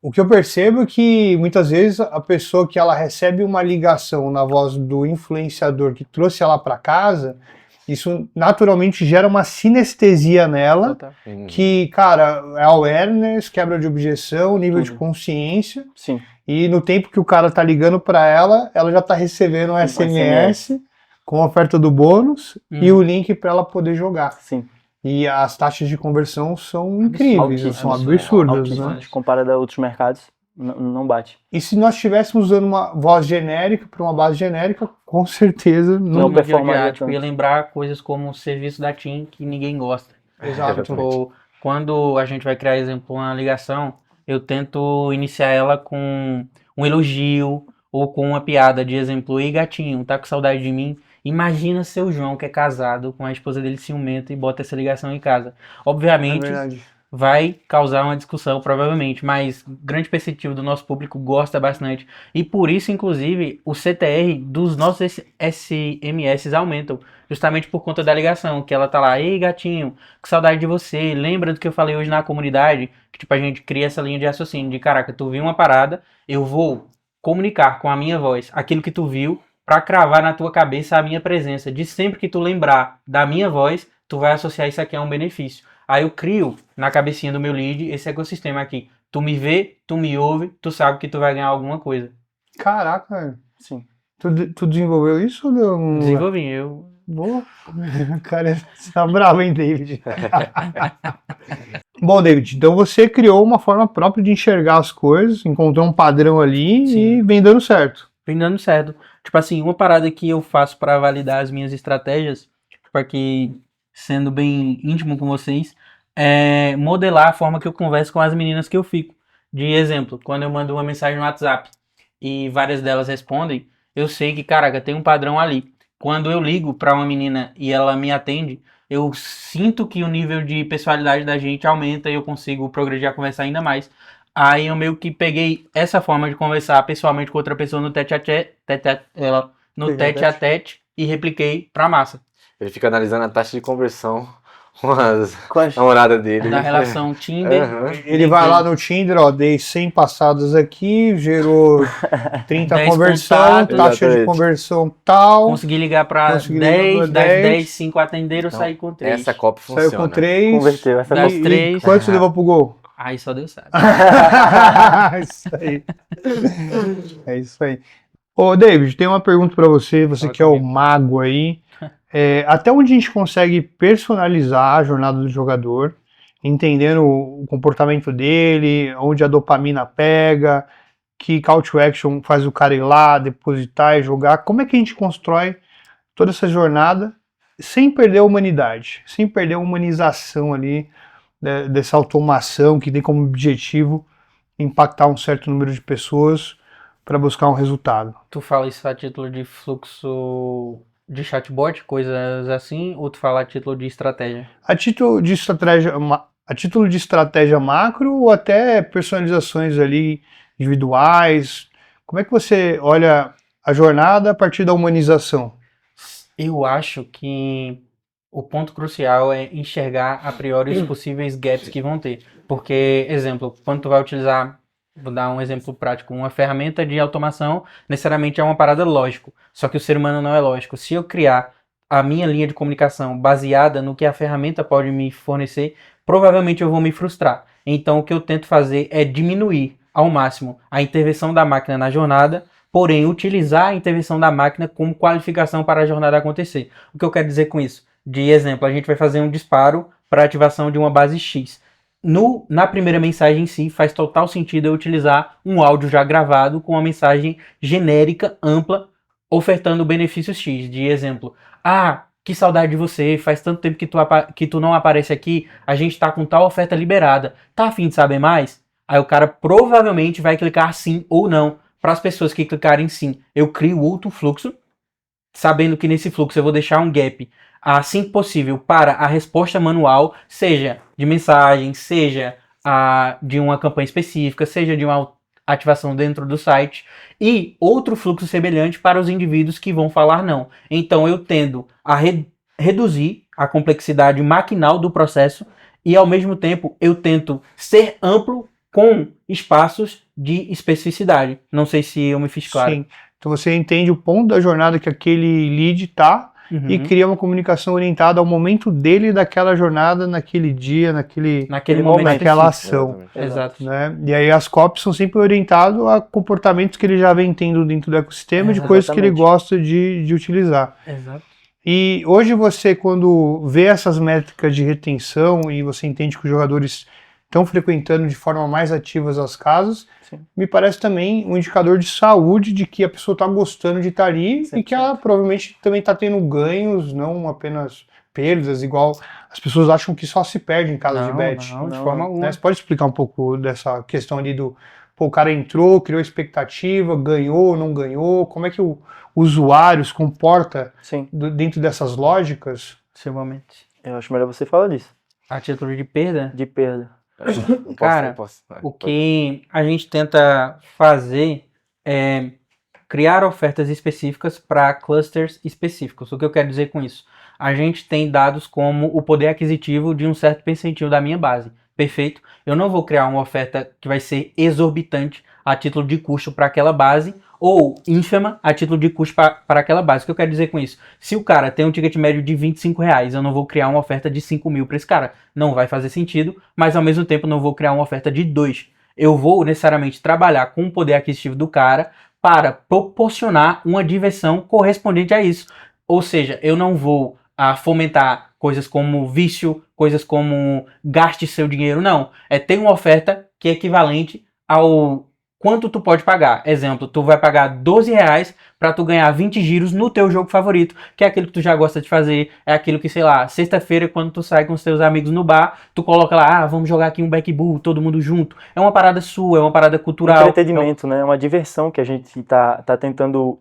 O que eu percebo é que muitas vezes a pessoa que ela recebe uma ligação na voz do influenciador que trouxe ela para casa, isso naturalmente gera uma sinestesia nela, Total. que, cara, é awareness, quebra de objeção, nível de Tudo. consciência, Sim. e no tempo que o cara tá ligando para ela já tá recebendo um SMS com a oferta do bônus e o link para ela poder jogar. Sim. E as taxas de conversão são incríveis, são Altíssimas. absurdas, Altíssimas. né? Comparado a outros mercados, não bate. E se nós estivéssemos usando uma voz genérica para uma base genérica, com certeza Não não. performaria Tipo, tanto. ia lembrar coisas como o serviço da TIM que ninguém gosta. Exato. Tipo, quando a gente vai criar, exemplo, uma ligação, eu tento iniciar ela com um elogio ou com uma piada de exemplo, ei gatinho, tá com saudade de mim? Imagina seu João, que é casado com a esposa dele ciumenta e bota essa ligação em casa. É Obviamente, verdade. vai causar uma discussão, provavelmente, mas grande perceptivo do nosso público gosta bastante. E por isso, inclusive, o CTR dos nossos SMS aumentam, justamente por conta da ligação, que ela tá lá, ei gatinho, que saudade de você, lembra do que eu falei hoje na comunidade? Que tipo, a gente cria essa linha de raciocínio, de caraca, tu viu uma parada, eu vou comunicar com a minha voz aquilo que tu viu, pra cravar na tua cabeça a minha presença, de sempre que tu lembrar da minha voz, tu vai associar isso aqui a um benefício. Aí eu crio na cabecinha do meu lead esse ecossistema aqui. Tu me vê, tu me ouve, tu sabe que tu vai ganhar alguma coisa. Caraca, Sim. tu desenvolveu isso ou não? Desenvolvi, eu... Boa. Cara, você tá bravo, hein, David? Bom, David, então você criou uma forma própria de enxergar as coisas, encontrou um padrão ali e vem dando certo. Vem dando certo. Tipo assim, uma parada que eu faço pra validar as minhas estratégias, tipo aqui, sendo bem íntimo com vocês, é modelar a forma que eu converso com as meninas que eu fico. De exemplo, quando eu mando uma mensagem no WhatsApp e várias delas respondem, eu sei que, caraca, tem um padrão ali. Quando eu ligo pra uma menina e ela me atende, eu sinto que o nível de pessoalidade da gente aumenta e eu consigo progredir a conversar ainda mais. Aí eu meio que peguei essa forma de conversar pessoalmente com outra pessoa no tete-a-tete e repliquei pra massa. Ele fica analisando a taxa de conversão com as Com as- namoradas dele. Da relação Tinder. Aham. Ele vai lá no Tinder, ó, dei 100 passadas aqui, gerou 30 10 conversão, contatos. taxa de Exatamente. conversão tal, Consegui ligar pra Consegui ligar 10, pra das 10. 10, 5 atenderam, Então, saí com 3. Essa copy saiu funciona. com 3. Converteu. Essa Das E 3. quanto você levou pro gol? Aí só Deus sabe. Isso aí. É isso aí. Ô, David, tem uma pergunta para você Fala que é o comigo. mago aí. Até onde a gente consegue personalizar a jornada do jogador, entendendo o comportamento dele, onde a dopamina pega, que call to action faz o cara ir lá, depositar e jogar. Como é que a gente constrói toda essa jornada sem perder a humanidade, sem perder a humanização ali, né, dessa automação que tem como objetivo impactar um certo número de pessoas para buscar um resultado? Tu fala isso a título de fluxo de chatbot, coisas assim, ou tu fala a título de estratégia? A título de estratégia, a título de estratégia macro ou até personalizações ali individuais? Como é que você olha a jornada a partir da humanização? Eu acho que o ponto crucial é enxergar a priori os possíveis gaps que vão ter. Porque, exemplo, quando tu vai utilizar, vou dar um exemplo prático, uma ferramenta de automação, necessariamente é uma parada lógico. Só que o ser humano não é lógico. Se eu criar a minha linha de comunicação baseada no que a ferramenta pode me fornecer, provavelmente eu vou me frustrar. Então, o que eu tento fazer é diminuir ao máximo a intervenção da máquina na jornada, porém utilizar a intervenção da máquina como qualificação para a jornada acontecer. O que eu quero dizer com isso? De exemplo, a gente vai fazer um disparo para ativação de uma base X. Na primeira mensagem em si, faz total sentido eu utilizar um áudio já gravado com uma mensagem genérica, ampla, ofertando benefícios X. De exemplo, que saudade de você, faz tanto tempo que tu não aparece aqui, a gente tá com tal oferta liberada. Tá a fim de saber mais? Aí o cara provavelmente vai clicar sim ou não. Para as pessoas que clicarem sim, eu crio outro fluxo, sabendo que nesse fluxo eu vou deixar um gap assim que possível para a resposta manual, seja de mensagem, seja de uma campanha específica, seja de uma ativação dentro do site, e outro fluxo semelhante para os indivíduos que vão falar não. Então eu tendo a reduzir a complexidade maquinal do processo e ao mesmo tempo eu tento ser amplo com espaços de especificidade. Não sei se eu me fiz claro. Sim. Então você entende o ponto da jornada que aquele lead está e cria uma comunicação orientada ao momento dele daquela jornada, naquele dia, naquele momento, naquela específico. ação. Exato. Né? E aí as copies são sempre orientadas a comportamentos que ele já vem tendo dentro do ecossistema, de coisas que ele gosta de utilizar. Exato. E hoje você, quando vê essas métricas de retenção e você entende que os jogadores estão frequentando de forma mais ativa as casas, Sim. me parece também um indicador de saúde de que a pessoa está gostando de estar ali 100%. e que ela provavelmente também está tendo ganhos, não apenas perdas, igual as pessoas acham que só se perde em casas de bet. Não, de Não, forma não. alguma. Né? Você pode explicar um pouco dessa questão ali o cara entrou, criou expectativa, ganhou, não ganhou, como é que o usuário se comporta Sim, dentro dessas lógicas? Extremamente. eu acho melhor você falar disso, A título de perda, de perda. Cara, o que a gente tenta fazer é criar ofertas específicas para clusters específicos. O que eu quero dizer com isso? A gente tem dados como o poder aquisitivo de um certo percentil da minha base. Perfeito? Eu não vou criar uma oferta que vai ser exorbitante a título de custo para aquela base ou ínfima a título de custo para aquela base. O que eu quero dizer com isso? Se o cara tem um ticket médio de R$25, eu não vou criar uma oferta de 5 mil para esse cara. Não vai fazer sentido, mas ao mesmo tempo não vou criar uma oferta de 2. Eu vou necessariamente trabalhar com o poder aquisitivo do cara para proporcionar uma diversão correspondente a isso. Ou seja, eu não vou fomentar coisas como vício, coisas como gaste seu dinheiro, não. É ter uma oferta que é equivalente ao quanto tu pode pagar. Exemplo, tu vai pagar R$12 para tu ganhar 20 giros no teu jogo favorito, que é aquilo que tu já gosta de fazer, é aquilo que, sei lá, sexta-feira quando tu sai com os teus amigos no bar, tu coloca lá, vamos jogar aqui um backbull, todo mundo junto. É uma parada sua, é uma parada cultural. Entretenimento, né? É uma diversão que a gente tá tentando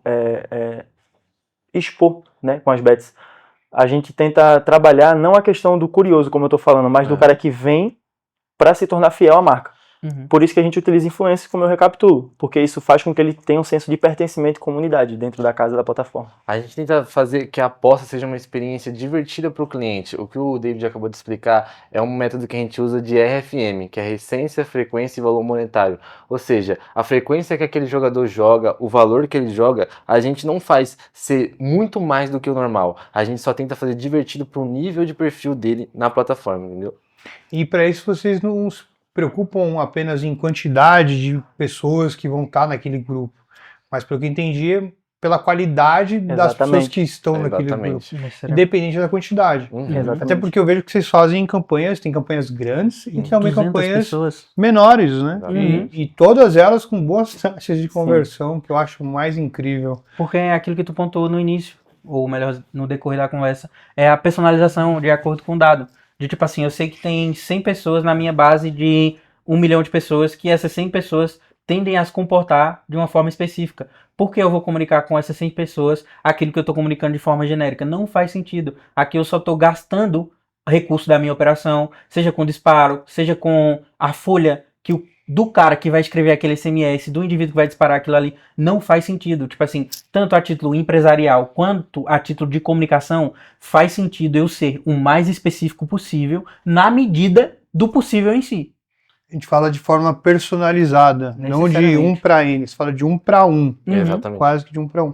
expor, né, com as bets. A gente tenta trabalhar não a questão do curioso, como eu tô falando, mas do cara que vem para se tornar fiel à marca. Por isso que a gente utiliza influência, como eu recapitulo, porque isso faz com que ele tenha um senso de pertencimento e comunidade dentro da casa da plataforma. A gente tenta fazer que a aposta seja uma experiência divertida para o cliente. O que o David acabou de explicar é um método que a gente usa de RFM, que é Recência, Frequência e Valor Monetário. Ou seja, a frequência que aquele jogador joga, o valor que ele joga, a gente não faz ser muito mais do que o normal. A gente só tenta fazer divertido para o nível de perfil dele na plataforma, entendeu? E para isso vocês não se preocupam apenas em quantidade de pessoas que vão estar naquele grupo, mas pelo que eu entendi, pela qualidade das pessoas Exatamente. que estão naquele grupo, Exatamente. independente da quantidade. Uhum. Exatamente. Até porque eu vejo que vocês fazem campanhas, tem campanhas grandes e também 200 campanhas pessoas. menores, né? Uhum. E todas elas com boas taxas de conversão, que eu acho mais incrível. Porque é aquilo que tu pontuou no início, ou melhor, no decorrer da conversa, é a personalização de acordo com o dado. De tipo assim, eu sei que tem 100 pessoas na minha base de 1 milhão de pessoas, que essas 100 pessoas tendem a se comportar de uma forma específica. Por que eu vou comunicar com essas 100 pessoas aquilo que eu estou comunicando de forma genérica? Não faz sentido. Aqui eu só estou gastando recurso da minha operação, seja com disparo, seja com a folha do cara que vai escrever aquele SMS, do indivíduo que vai disparar aquilo ali, não faz sentido. Tipo assim, tanto a título empresarial quanto a título de comunicação, faz sentido eu ser o mais específico possível na medida do possível em si. A gente fala de forma personalizada, não de 1 para N, você fala de 1 para 1. Exatamente. Quase que de 1 para 1.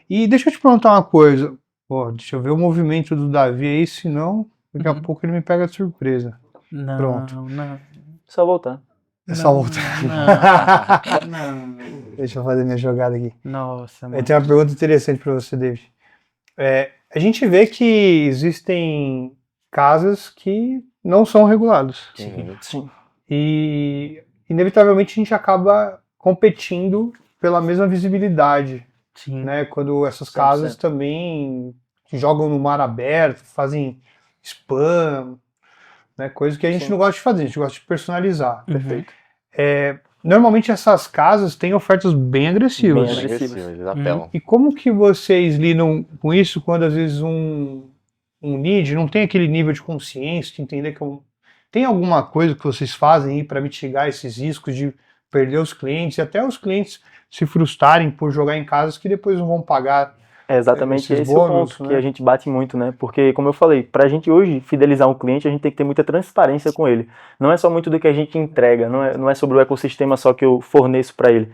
E deixa eu te perguntar uma coisa. Pô, deixa eu ver o movimento do Davi aí, senão daqui a pouco ele me pega de surpresa. Não, Pronto. não. Só voltar. É só voltar. Não. Deixa eu fazer minha jogada aqui. Nossa, Eu mano. tenho uma pergunta interessante para você, David. A gente vê que existem casas que não são reguladas. Uhum. Sim. E, inevitavelmente, a gente acaba competindo pela mesma visibilidade, Sim. né? Quando essas casas 100%. também jogam no mar aberto, fazem spam, né? Coisa que a gente Sim. não gosta de fazer, a gente gosta de personalizar. Perfeito. Normalmente essas casas têm ofertas bem agressivas. Bem agressivas. Eles apelam. E como que vocês lidam com isso quando às vezes um lead não tem aquele nível de consciência de entender que tem alguma coisa que vocês fazem aí para mitigar esses riscos de perder os clientes e até os clientes se frustrarem por jogar em casas que depois não vão pagar? É exatamente Esses esse bônus, o ponto né? que a gente bate muito, né? Porque, como eu falei, pra gente hoje fidelizar um cliente, a gente tem que ter muita transparência com ele. Não é só muito do que a gente entrega, não é sobre o ecossistema só que eu forneço pra ele.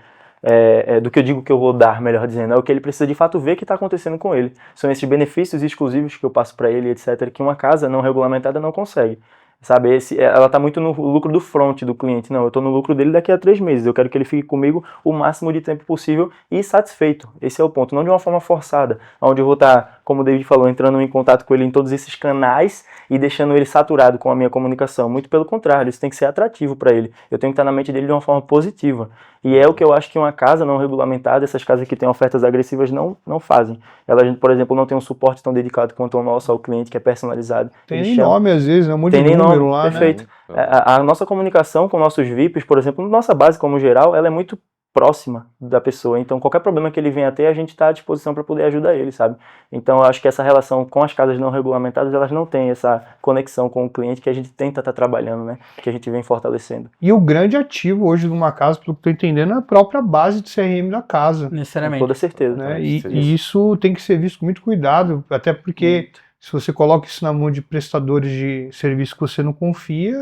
Do que eu digo que eu vou dar, melhor dizendo, é o que ele precisa de fato ver que está acontecendo com ele. São esses benefícios exclusivos que eu passo para ele, etc., que uma casa não regulamentada não consegue. Sabe, ela está muito no lucro do front do cliente. Não, eu estou no lucro dele daqui a 3 meses. Eu quero que ele fique comigo o máximo de tempo possível e satisfeito. Esse é o ponto. Não de uma forma forçada, onde eu vou estar, como o David falou, entrando em contato com ele em todos esses canais e deixando ele saturado com a minha comunicação. Muito pelo contrário, isso tem que ser atrativo para ele. Eu tenho que estar na mente dele de uma forma positiva. E é o que eu acho que uma casa não regulamentada, essas casas que têm ofertas agressivas não fazem. Elas, por exemplo, não têm um suporte tão dedicado quanto o nosso ao cliente, que é personalizado. Tem nem nome às vezes, né? Um monte Tem de nem número nome, lá, perfeito. né? A nossa comunicação com nossos VIPs, por exemplo, nossa base como geral, ela é muito próxima da pessoa. Então, qualquer problema que ele venha a ter, a gente está à disposição para poder ajudar ele, sabe? Então, eu acho que essa relação com as casas não regulamentadas, elas não têm essa conexão com o cliente que a gente tenta estar trabalhando, né? Que a gente vem fortalecendo. E o grande ativo hoje de uma casa, pelo que estou entendendo, é a própria base de CRM da casa. Com Necessariamente. toda certeza. Né? E isso tem que ser visto com muito cuidado, até porque se você coloca isso na mão de prestadores de serviço que você não confia,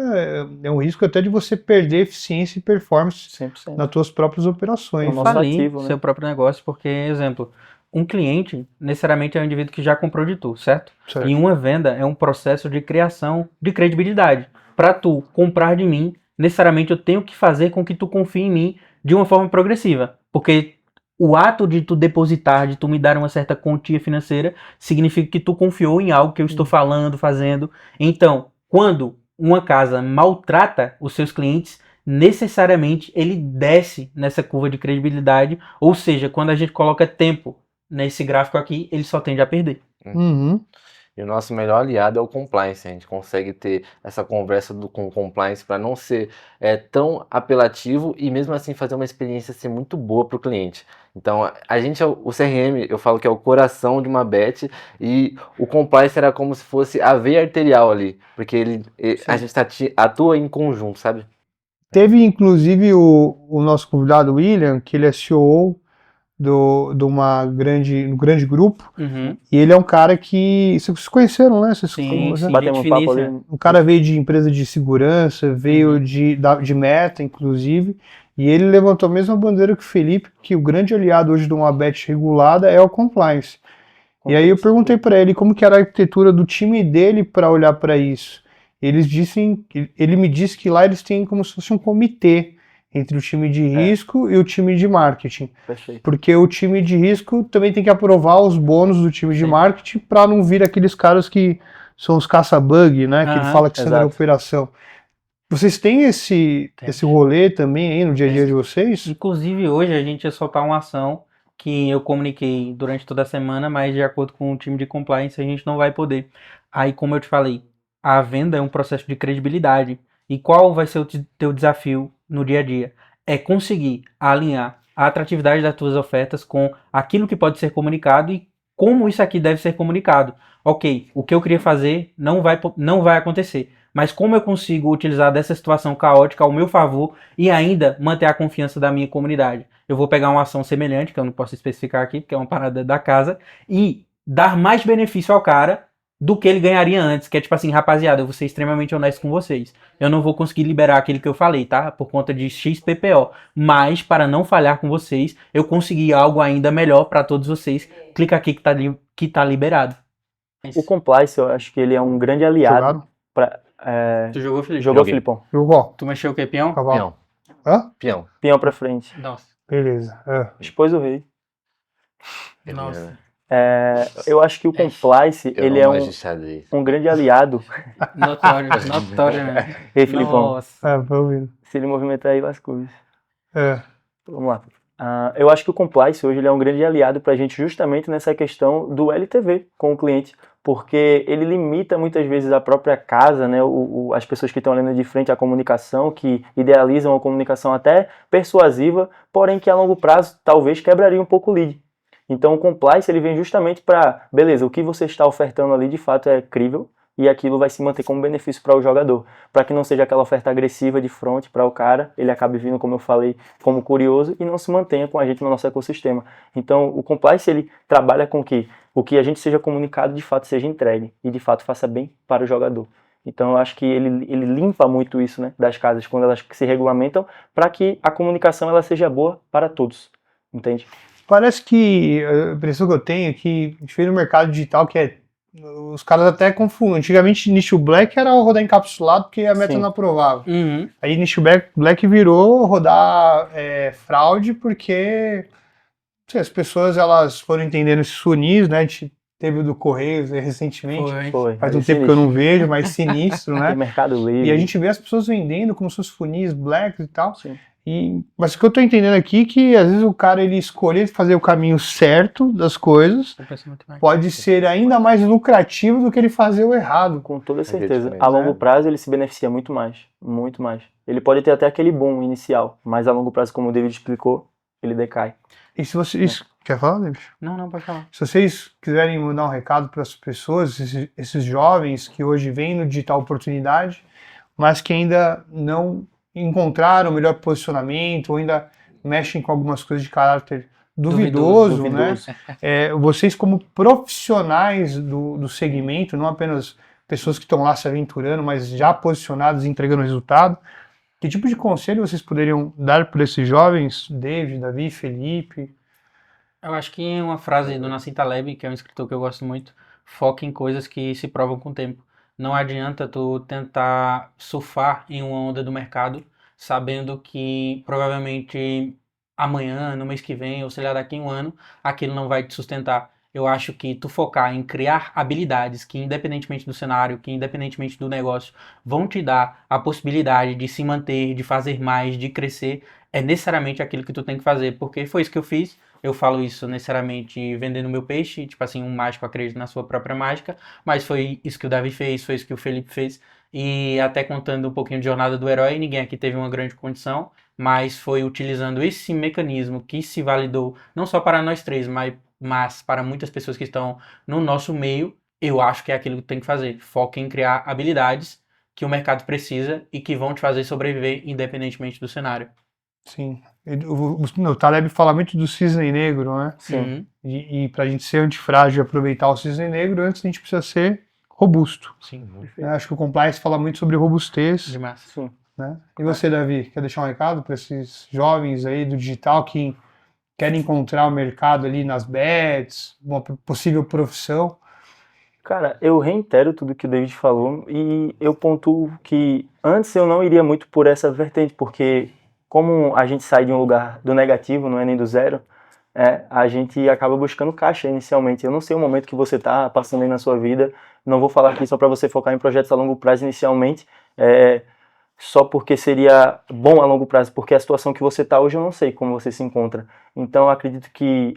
é um risco até de você perder eficiência e performance 100%. nas suas próprias operações. Nosso Falir ativo, né? seu próprio negócio, porque, exemplo, um cliente necessariamente é um indivíduo que já comprou de tu, certo? Certo. E uma venda é um processo de criação de credibilidade. Para tu comprar de mim, necessariamente eu tenho que fazer com que tu confie em mim de uma forma progressiva, porque o ato de tu depositar, de tu me dar uma certa quantia financeira, significa que tu confiou em algo que eu estou falando, fazendo. Então, quando uma casa maltrata os seus clientes, necessariamente ele desce nessa curva de credibilidade, ou seja, quando a gente coloca tempo nesse gráfico aqui, ele só tende a perder. Uhum. E o nosso melhor aliado é o compliance. A gente consegue ter essa conversa com o compliance para não ser tão apelativo e mesmo assim fazer uma experiência ser muito boa para o cliente. Então, a gente, o CRM, eu falo que é o coração de uma bet e o compliance era como se fosse a veia arterial ali, porque a gente atua em conjunto, sabe? Teve inclusive o nosso convidado William, que ele é CEO de um grande grupo, e ele é um cara que vocês conheceram, né? Sim, Batemos um papo ali. Um cara veio de empresa de segurança, veio de Meta, inclusive, e ele levantou a mesma bandeira que o Felipe, que o grande aliado hoje de uma bet regulada é o compliance. E aí eu perguntei para ele como que era a arquitetura do time dele para olhar para isso. Ele me disse que lá eles têm como se fosse um comitê entre o time de risco e o time de marketing. Perfeito. Porque o time de risco também tem que aprovar os bônus do time de Sim. marketing para não vir aqueles caras que são os caça-bug, né? Que ele Aham, fala que são da exato. operação. Vocês têm esse rolê também aí no dia a dia de vocês? Inclusive, hoje a gente ia soltar uma ação que eu comuniquei durante toda a semana, mas de acordo com o time de compliance a gente não vai poder. Aí, como eu te falei, a venda é um processo de credibilidade. E qual vai ser o teu desafio no dia a dia? É conseguir alinhar a atratividade das tuas ofertas com aquilo que pode ser comunicado e como isso aqui deve ser comunicado. Ok, o que eu queria fazer não vai acontecer. Mas como eu consigo utilizar dessa situação caótica ao meu favor e ainda manter a confiança da minha comunidade? Eu vou pegar uma ação semelhante, que eu não posso especificar aqui, porque é uma parada da casa, e dar mais benefício ao cara do que ele ganharia antes, que é tipo assim, rapaziada, eu vou ser extremamente honesto com vocês. Eu não vou conseguir liberar aquele que eu falei, tá? Por conta de XPPO. Mas, para não falhar com vocês, eu consegui algo ainda melhor para todos vocês. Clica aqui que tá liberado. O compliance, eu acho que ele é um grande aliado Jogaram? para Tu jogou, Felipe? jogou, Joguei. Filipão. Jogou. Tu mexeu o que, peão? Cavalo. Peão. Hã? Peão. Peão pra frente. Nossa. Beleza. Expôs o rei. Nossa. Eu acho que o compliance, Eu ele não é manjo de xadrez. um grande aliado. Notório, notório, né? Ei, Filipão, Nossa. Foi ouvindo. se ele movimentar aí, lascou. É. Vamos lá. Eu acho que o compliance hoje ele é um grande aliado para a gente justamente nessa questão do LTV com o cliente, porque ele limita muitas vezes a própria casa, né, as pessoas que estão ali de frente à comunicação, que idealizam a comunicação até persuasiva, porém que a longo prazo talvez quebraria um pouco o lead. Então o compliance ele vem justamente para, beleza, o que você está ofertando ali de fato é crível, e aquilo vai se manter como benefício para o jogador, para que não seja aquela oferta agressiva de frente para o cara, ele acabe vindo, como eu falei, como curioso e não se mantenha com a gente no nosso ecossistema. Então, o compliance ele trabalha com que o que a gente seja comunicado de fato seja entregue e de fato faça bem para o jogador. Então, eu acho que ele limpa muito isso, né, das casas quando elas se regulamentam para que a comunicação ela seja boa para todos, entende? Parece que a impressão que eu tenho é que a gente vê no mercado digital que os caras até confundem. Antigamente, nicho black era rodar encapsulado porque a meta Sim. não aprovava. Uhum. Aí nicho black virou rodar fraude porque não sei, as pessoas elas foram entendendo esses funis, né? A gente teve o do Correios recentemente. Foi. Faz um tempo que eu não vejo, mas sinistro, Tem né? Mercado Livre. E a gente vê as pessoas vendendo como se fossem funis blacks e tal. Sim. Mas o que eu tô entendendo aqui é que às vezes o cara ele escolher fazer o caminho certo das coisas Compensa muito mais. pode ser ainda mais lucrativo do que ele fazer o errado. Com toda jeito certeza. mesmo, A longo né? prazo ele se beneficia muito mais. Muito mais. Ele pode ter até aquele boom inicial, mas a longo prazo, como o David explicou, ele decai. E se vocês... Quer falar, David? Não, pode falar. Se vocês quiserem mandar um recado para as pessoas, esses jovens que hoje vêm no Digital Oportunidade, mas que ainda não encontraram o melhor posicionamento, ou ainda mexem com algumas coisas de caráter duvidoso, né? Vocês como profissionais do segmento, não apenas pessoas que estão lá se aventurando, mas já posicionados e entregando resultado, que tipo de conselho vocês poderiam dar para esses jovens, David, Davi, Felipe? Eu acho que uma frase do Nassim Taleb, que é um escritor que eu gosto muito, foca em coisas que se provam com o tempo. Não adianta tu tentar surfar em uma onda do mercado, sabendo que provavelmente amanhã, no mês que vem, ou sei lá, daqui a um ano, aquilo não vai te sustentar. Eu acho que tu focar em criar habilidades que, independentemente do cenário, que independentemente do negócio, vão te dar a possibilidade de se manter, de fazer mais, de crescer, é necessariamente aquilo que tu tem que fazer, porque foi isso que eu fiz. Eu falo isso necessariamente vendendo meu peixe, tipo assim, um mágico acredita na sua própria mágica, mas foi isso que o Davi fez, foi isso que o Felipe fez, e até contando um pouquinho de jornada do herói, ninguém aqui teve uma grande condição, mas foi utilizando esse mecanismo que se validou, não só para nós três, mas para muitas pessoas que estão no nosso meio, eu acho que é aquilo que tem que fazer. Foca em criar habilidades que o mercado precisa e que vão te fazer sobreviver independentemente do cenário. Sim. O Taleb fala muito do cisne negro, né? Sim. E para a gente ser antifrágil e aproveitar o cisne negro, antes a gente precisa ser robusto. Sim, Né? Acho que o compliance fala muito sobre robustez. demais. Sim. Né? E você, Davi, quer deixar um recado para esses jovens aí do digital que querem encontrar o mercado ali nas bets, uma possível profissão? Cara, eu reitero tudo que o David falou e eu pontuo que antes eu não iria muito por essa vertente, porque como a gente sai de um lugar do negativo, não é nem do zero, a gente acaba buscando caixa inicialmente. Eu não sei o momento que você está passando aí na sua vida, não vou falar aqui só para você focar em projetos a longo prazo inicialmente, só porque seria bom a longo prazo, porque a situação que você está hoje eu não sei como você se encontra. Então eu acredito que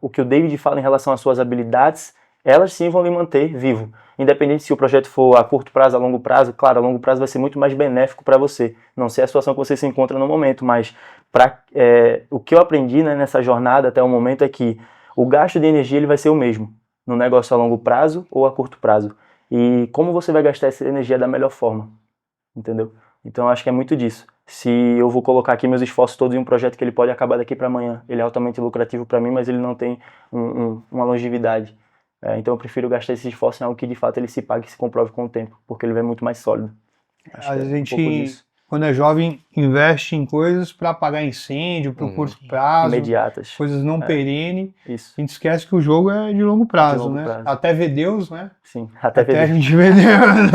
o que o David fala em relação às suas habilidades, elas sim vão lhe manter vivo. Independente se o projeto for a curto prazo, a longo prazo, claro, a longo prazo vai ser muito mais benéfico para você. Não sei a situação que você se encontra no momento, mas o que eu aprendi, né, nessa jornada até o momento é que o gasto de energia ele vai ser o mesmo, no negócio a longo prazo ou a curto prazo. E como você vai gastar essa energia da melhor forma, entendeu? Então eu acho que é muito disso. Se eu vou colocar aqui meus esforços todos em um projeto que ele pode acabar daqui para amanhã, ele é altamente lucrativo para mim, mas ele não tem uma longevidade. Então eu prefiro gastar esse esforço em algo que de fato ele se pague e se comprove com o tempo, porque ele vem muito mais sólido. Acho A que é um pouco gente, disso. quando é jovem, investe em coisas para apagar incêndio, para o curto prazo, Imediatas. coisas não perene. Isso. A gente esquece que o jogo é de longo prazo, longo né? prazo. Até ver Deus, né? Sim, até A ver. gente vê Deus.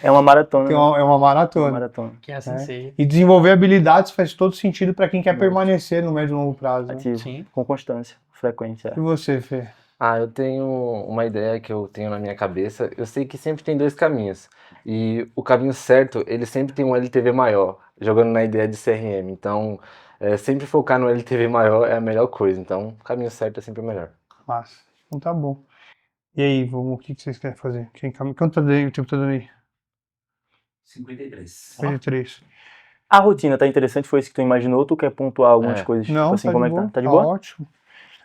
É uma maratona. É né? uma Uma maratona. maratona. Que assim seja. E desenvolver habilidades faz todo sentido para quem quer Muito. permanecer no médio e longo prazo. Né? Ativo. Sim. Com constância, frequência. E você, Fê? Eu tenho uma ideia que eu tenho na minha cabeça. Eu sei que sempre tem dois caminhos. E o caminho certo, ele sempre tem um LTV maior, jogando na ideia de CRM. Então, sempre focar no LTV maior é a melhor coisa. Então, o caminho certo é sempre o melhor. Massa. Então tá bom. E aí, o que vocês querem fazer? Quanto tá dando, o tempo tá dando aí? 53. 53. A rotina tá interessante? Foi isso que tu imaginou? Ou tu quer pontuar algumas coisas? Não, tipo assim, tá como de é que tá? boa. Tá de boa? Ótimo.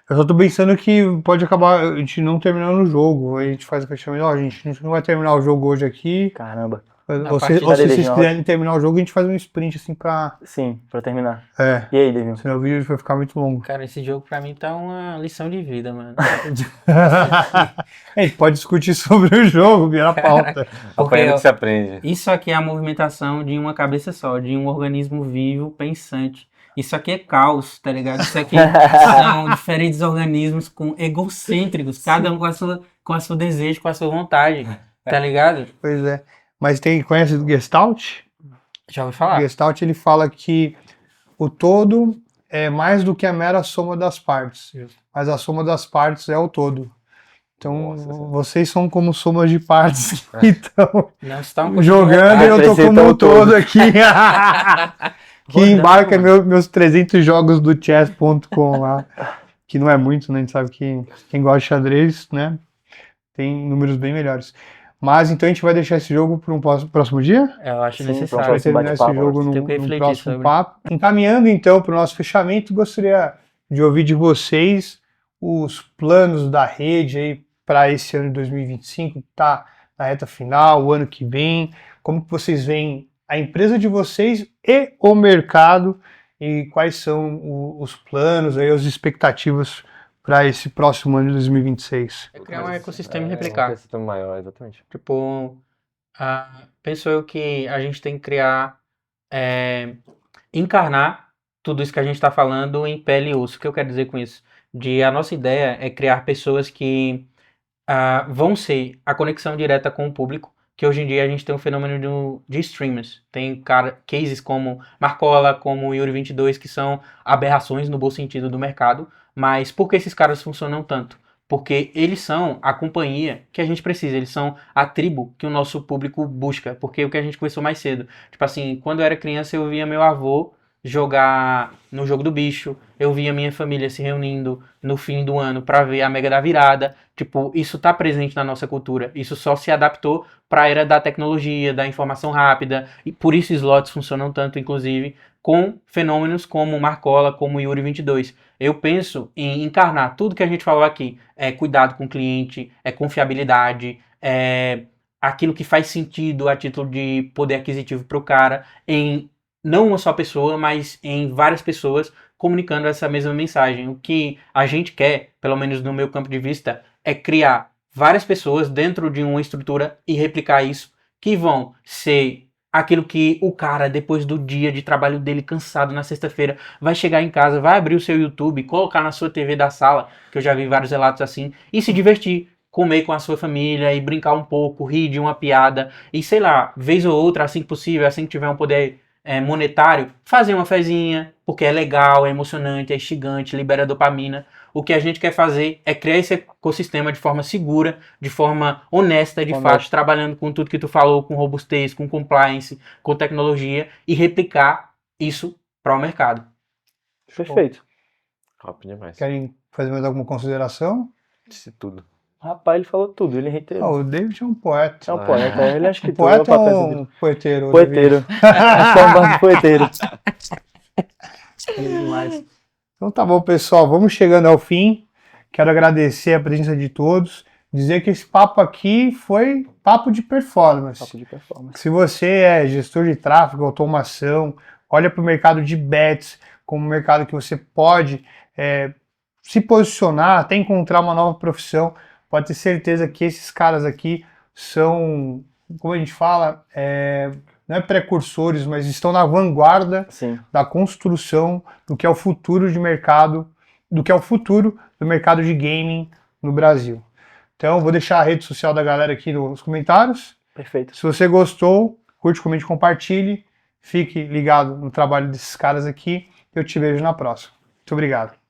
Eu só tô pensando que pode acabar a gente não terminando o jogo. A gente faz o fechamento. Ó, gente, a gente não vai terminar o jogo hoje aqui. Caramba. Ou se partida vocês deles, não. quiserem terminar o jogo, a gente faz um sprint assim pra... Sim, pra terminar. É, E aí, Devil? senão o vídeo vai ficar muito longo. Cara, esse jogo pra mim tá uma lição de vida, mano. A gente pode discutir sobre o jogo, virar pauta. Porque Apanhando que se aprende. isso aqui é a movimentação de uma cabeça só, de um organismo vivo, pensante. Isso aqui é caos, tá ligado? Isso aqui são diferentes organismos egocêntricos, cada um com a seu desejo, com a sua vontade, tá ligado? Pois é. Mas conhece o Gestalt? Já ouvi O falar. Gestalt, ele fala que o todo é mais do que a mera soma das partes. Mas a soma das partes é o todo. Então, Nossa, vocês são como somas de partes que estão Não está um jogando e eu tô como acrescentam um o todo. todo aqui. Que embarca meus 300 jogos do chess.com lá. Que não é muito, né? A gente sabe que quem gosta de xadrez, né? Tem números bem melhores. Mas então a gente vai deixar esse jogo para um próximo dia? Eu acho Sim, necessário. Vai terminar esse bate-papo, jogo tem que no refletir próximo sobre. papo. Encaminhando então para o nosso fechamento, gostaria de ouvir de vocês os planos da rede aí para esse ano de 2025, que está na reta final, o ano que vem. Como que vocês veem a empresa de vocês e o mercado e quais são os planos, aí, as expectativas para esse próximo ano de 2026? É criar um ecossistema e Um replicar. ecossistema maior, exatamente. Tipo, penso eu que a gente tem que criar, encarnar tudo isso que a gente está falando em pele e osso. O que eu quero dizer com isso? A nossa ideia é criar pessoas que vão ser a conexão direta com o público, que hoje em dia a gente tem um fenômeno de streamers. Tem cases como Marcola, como Yuri22, que são aberrações no bom sentido do mercado, mas por que esses caras funcionam tanto? Porque eles são a companhia que a gente precisa, eles são a tribo que o nosso público busca, porque o que a gente conversou mais cedo. Tipo assim, quando eu era criança eu via meu avô jogar no Jogo do Bicho, eu via minha família se reunindo no fim do ano para ver a Mega da Virada. Tipo, isso tá presente na nossa cultura, isso só se adaptou para a era da tecnologia, da informação rápida, e por isso slots funcionam tanto, inclusive, com fenômenos como Marcola, como Yuri22. Eu penso em encarnar tudo que a gente falou aqui, cuidado com o cliente, confiabilidade, aquilo que faz sentido a título de poder aquisitivo para o cara, em não uma só pessoa, mas em várias pessoas comunicando essa mesma mensagem. O que a gente quer, pelo menos no meu campo de vista, é criar várias pessoas dentro de uma estrutura e replicar isso, que vão ser aquilo que o cara, depois do dia de trabalho dele cansado na sexta-feira, vai chegar em casa, vai abrir o seu YouTube, colocar na sua TV da sala, que eu já vi vários relatos assim, e se divertir, comer com a sua família e brincar um pouco, rir de uma piada, e sei lá, vez ou outra, assim que possível, assim que tiver um poder monetário, fazer uma fezinha, porque é legal, é emocionante, é instigante, libera dopamina. O que a gente quer fazer é criar esse ecossistema de forma segura, de forma honesta, de fato, trabalhando com tudo que tu falou, com robustez, com compliance, com tecnologia, e replicar isso para o mercado. Perfeito. Top demais. Querem fazer mais alguma consideração? Disse tudo. Rapaz, ele falou tudo, ele reiterou. O David é um poeta. É um poeta, ele é um O escritor, poeta é é o papel um dele. poeteiro. Poeteiro. É só um bando de poeteiro. Demais. Então tá bom, pessoal. Vamos chegando ao fim. Quero agradecer a presença de todos. Dizer que esse papo aqui foi papo de performance. Papo de performance. Se você é gestor de tráfego, automação, olha para o mercado de bets como um mercado que você pode se posicionar, até encontrar uma nova profissão, pode ter certeza que esses caras aqui são, como a gente fala, não é precursores, mas estão na vanguarda Sim. da construção do que é o futuro de mercado, do que é o futuro do mercado de gaming no Brasil. Então, vou deixar a rede social da galera aqui nos comentários. Perfeito. Se você gostou, curte, comente, compartilhe. Fique ligado no trabalho desses caras aqui. Eu te vejo na próxima. Muito obrigado.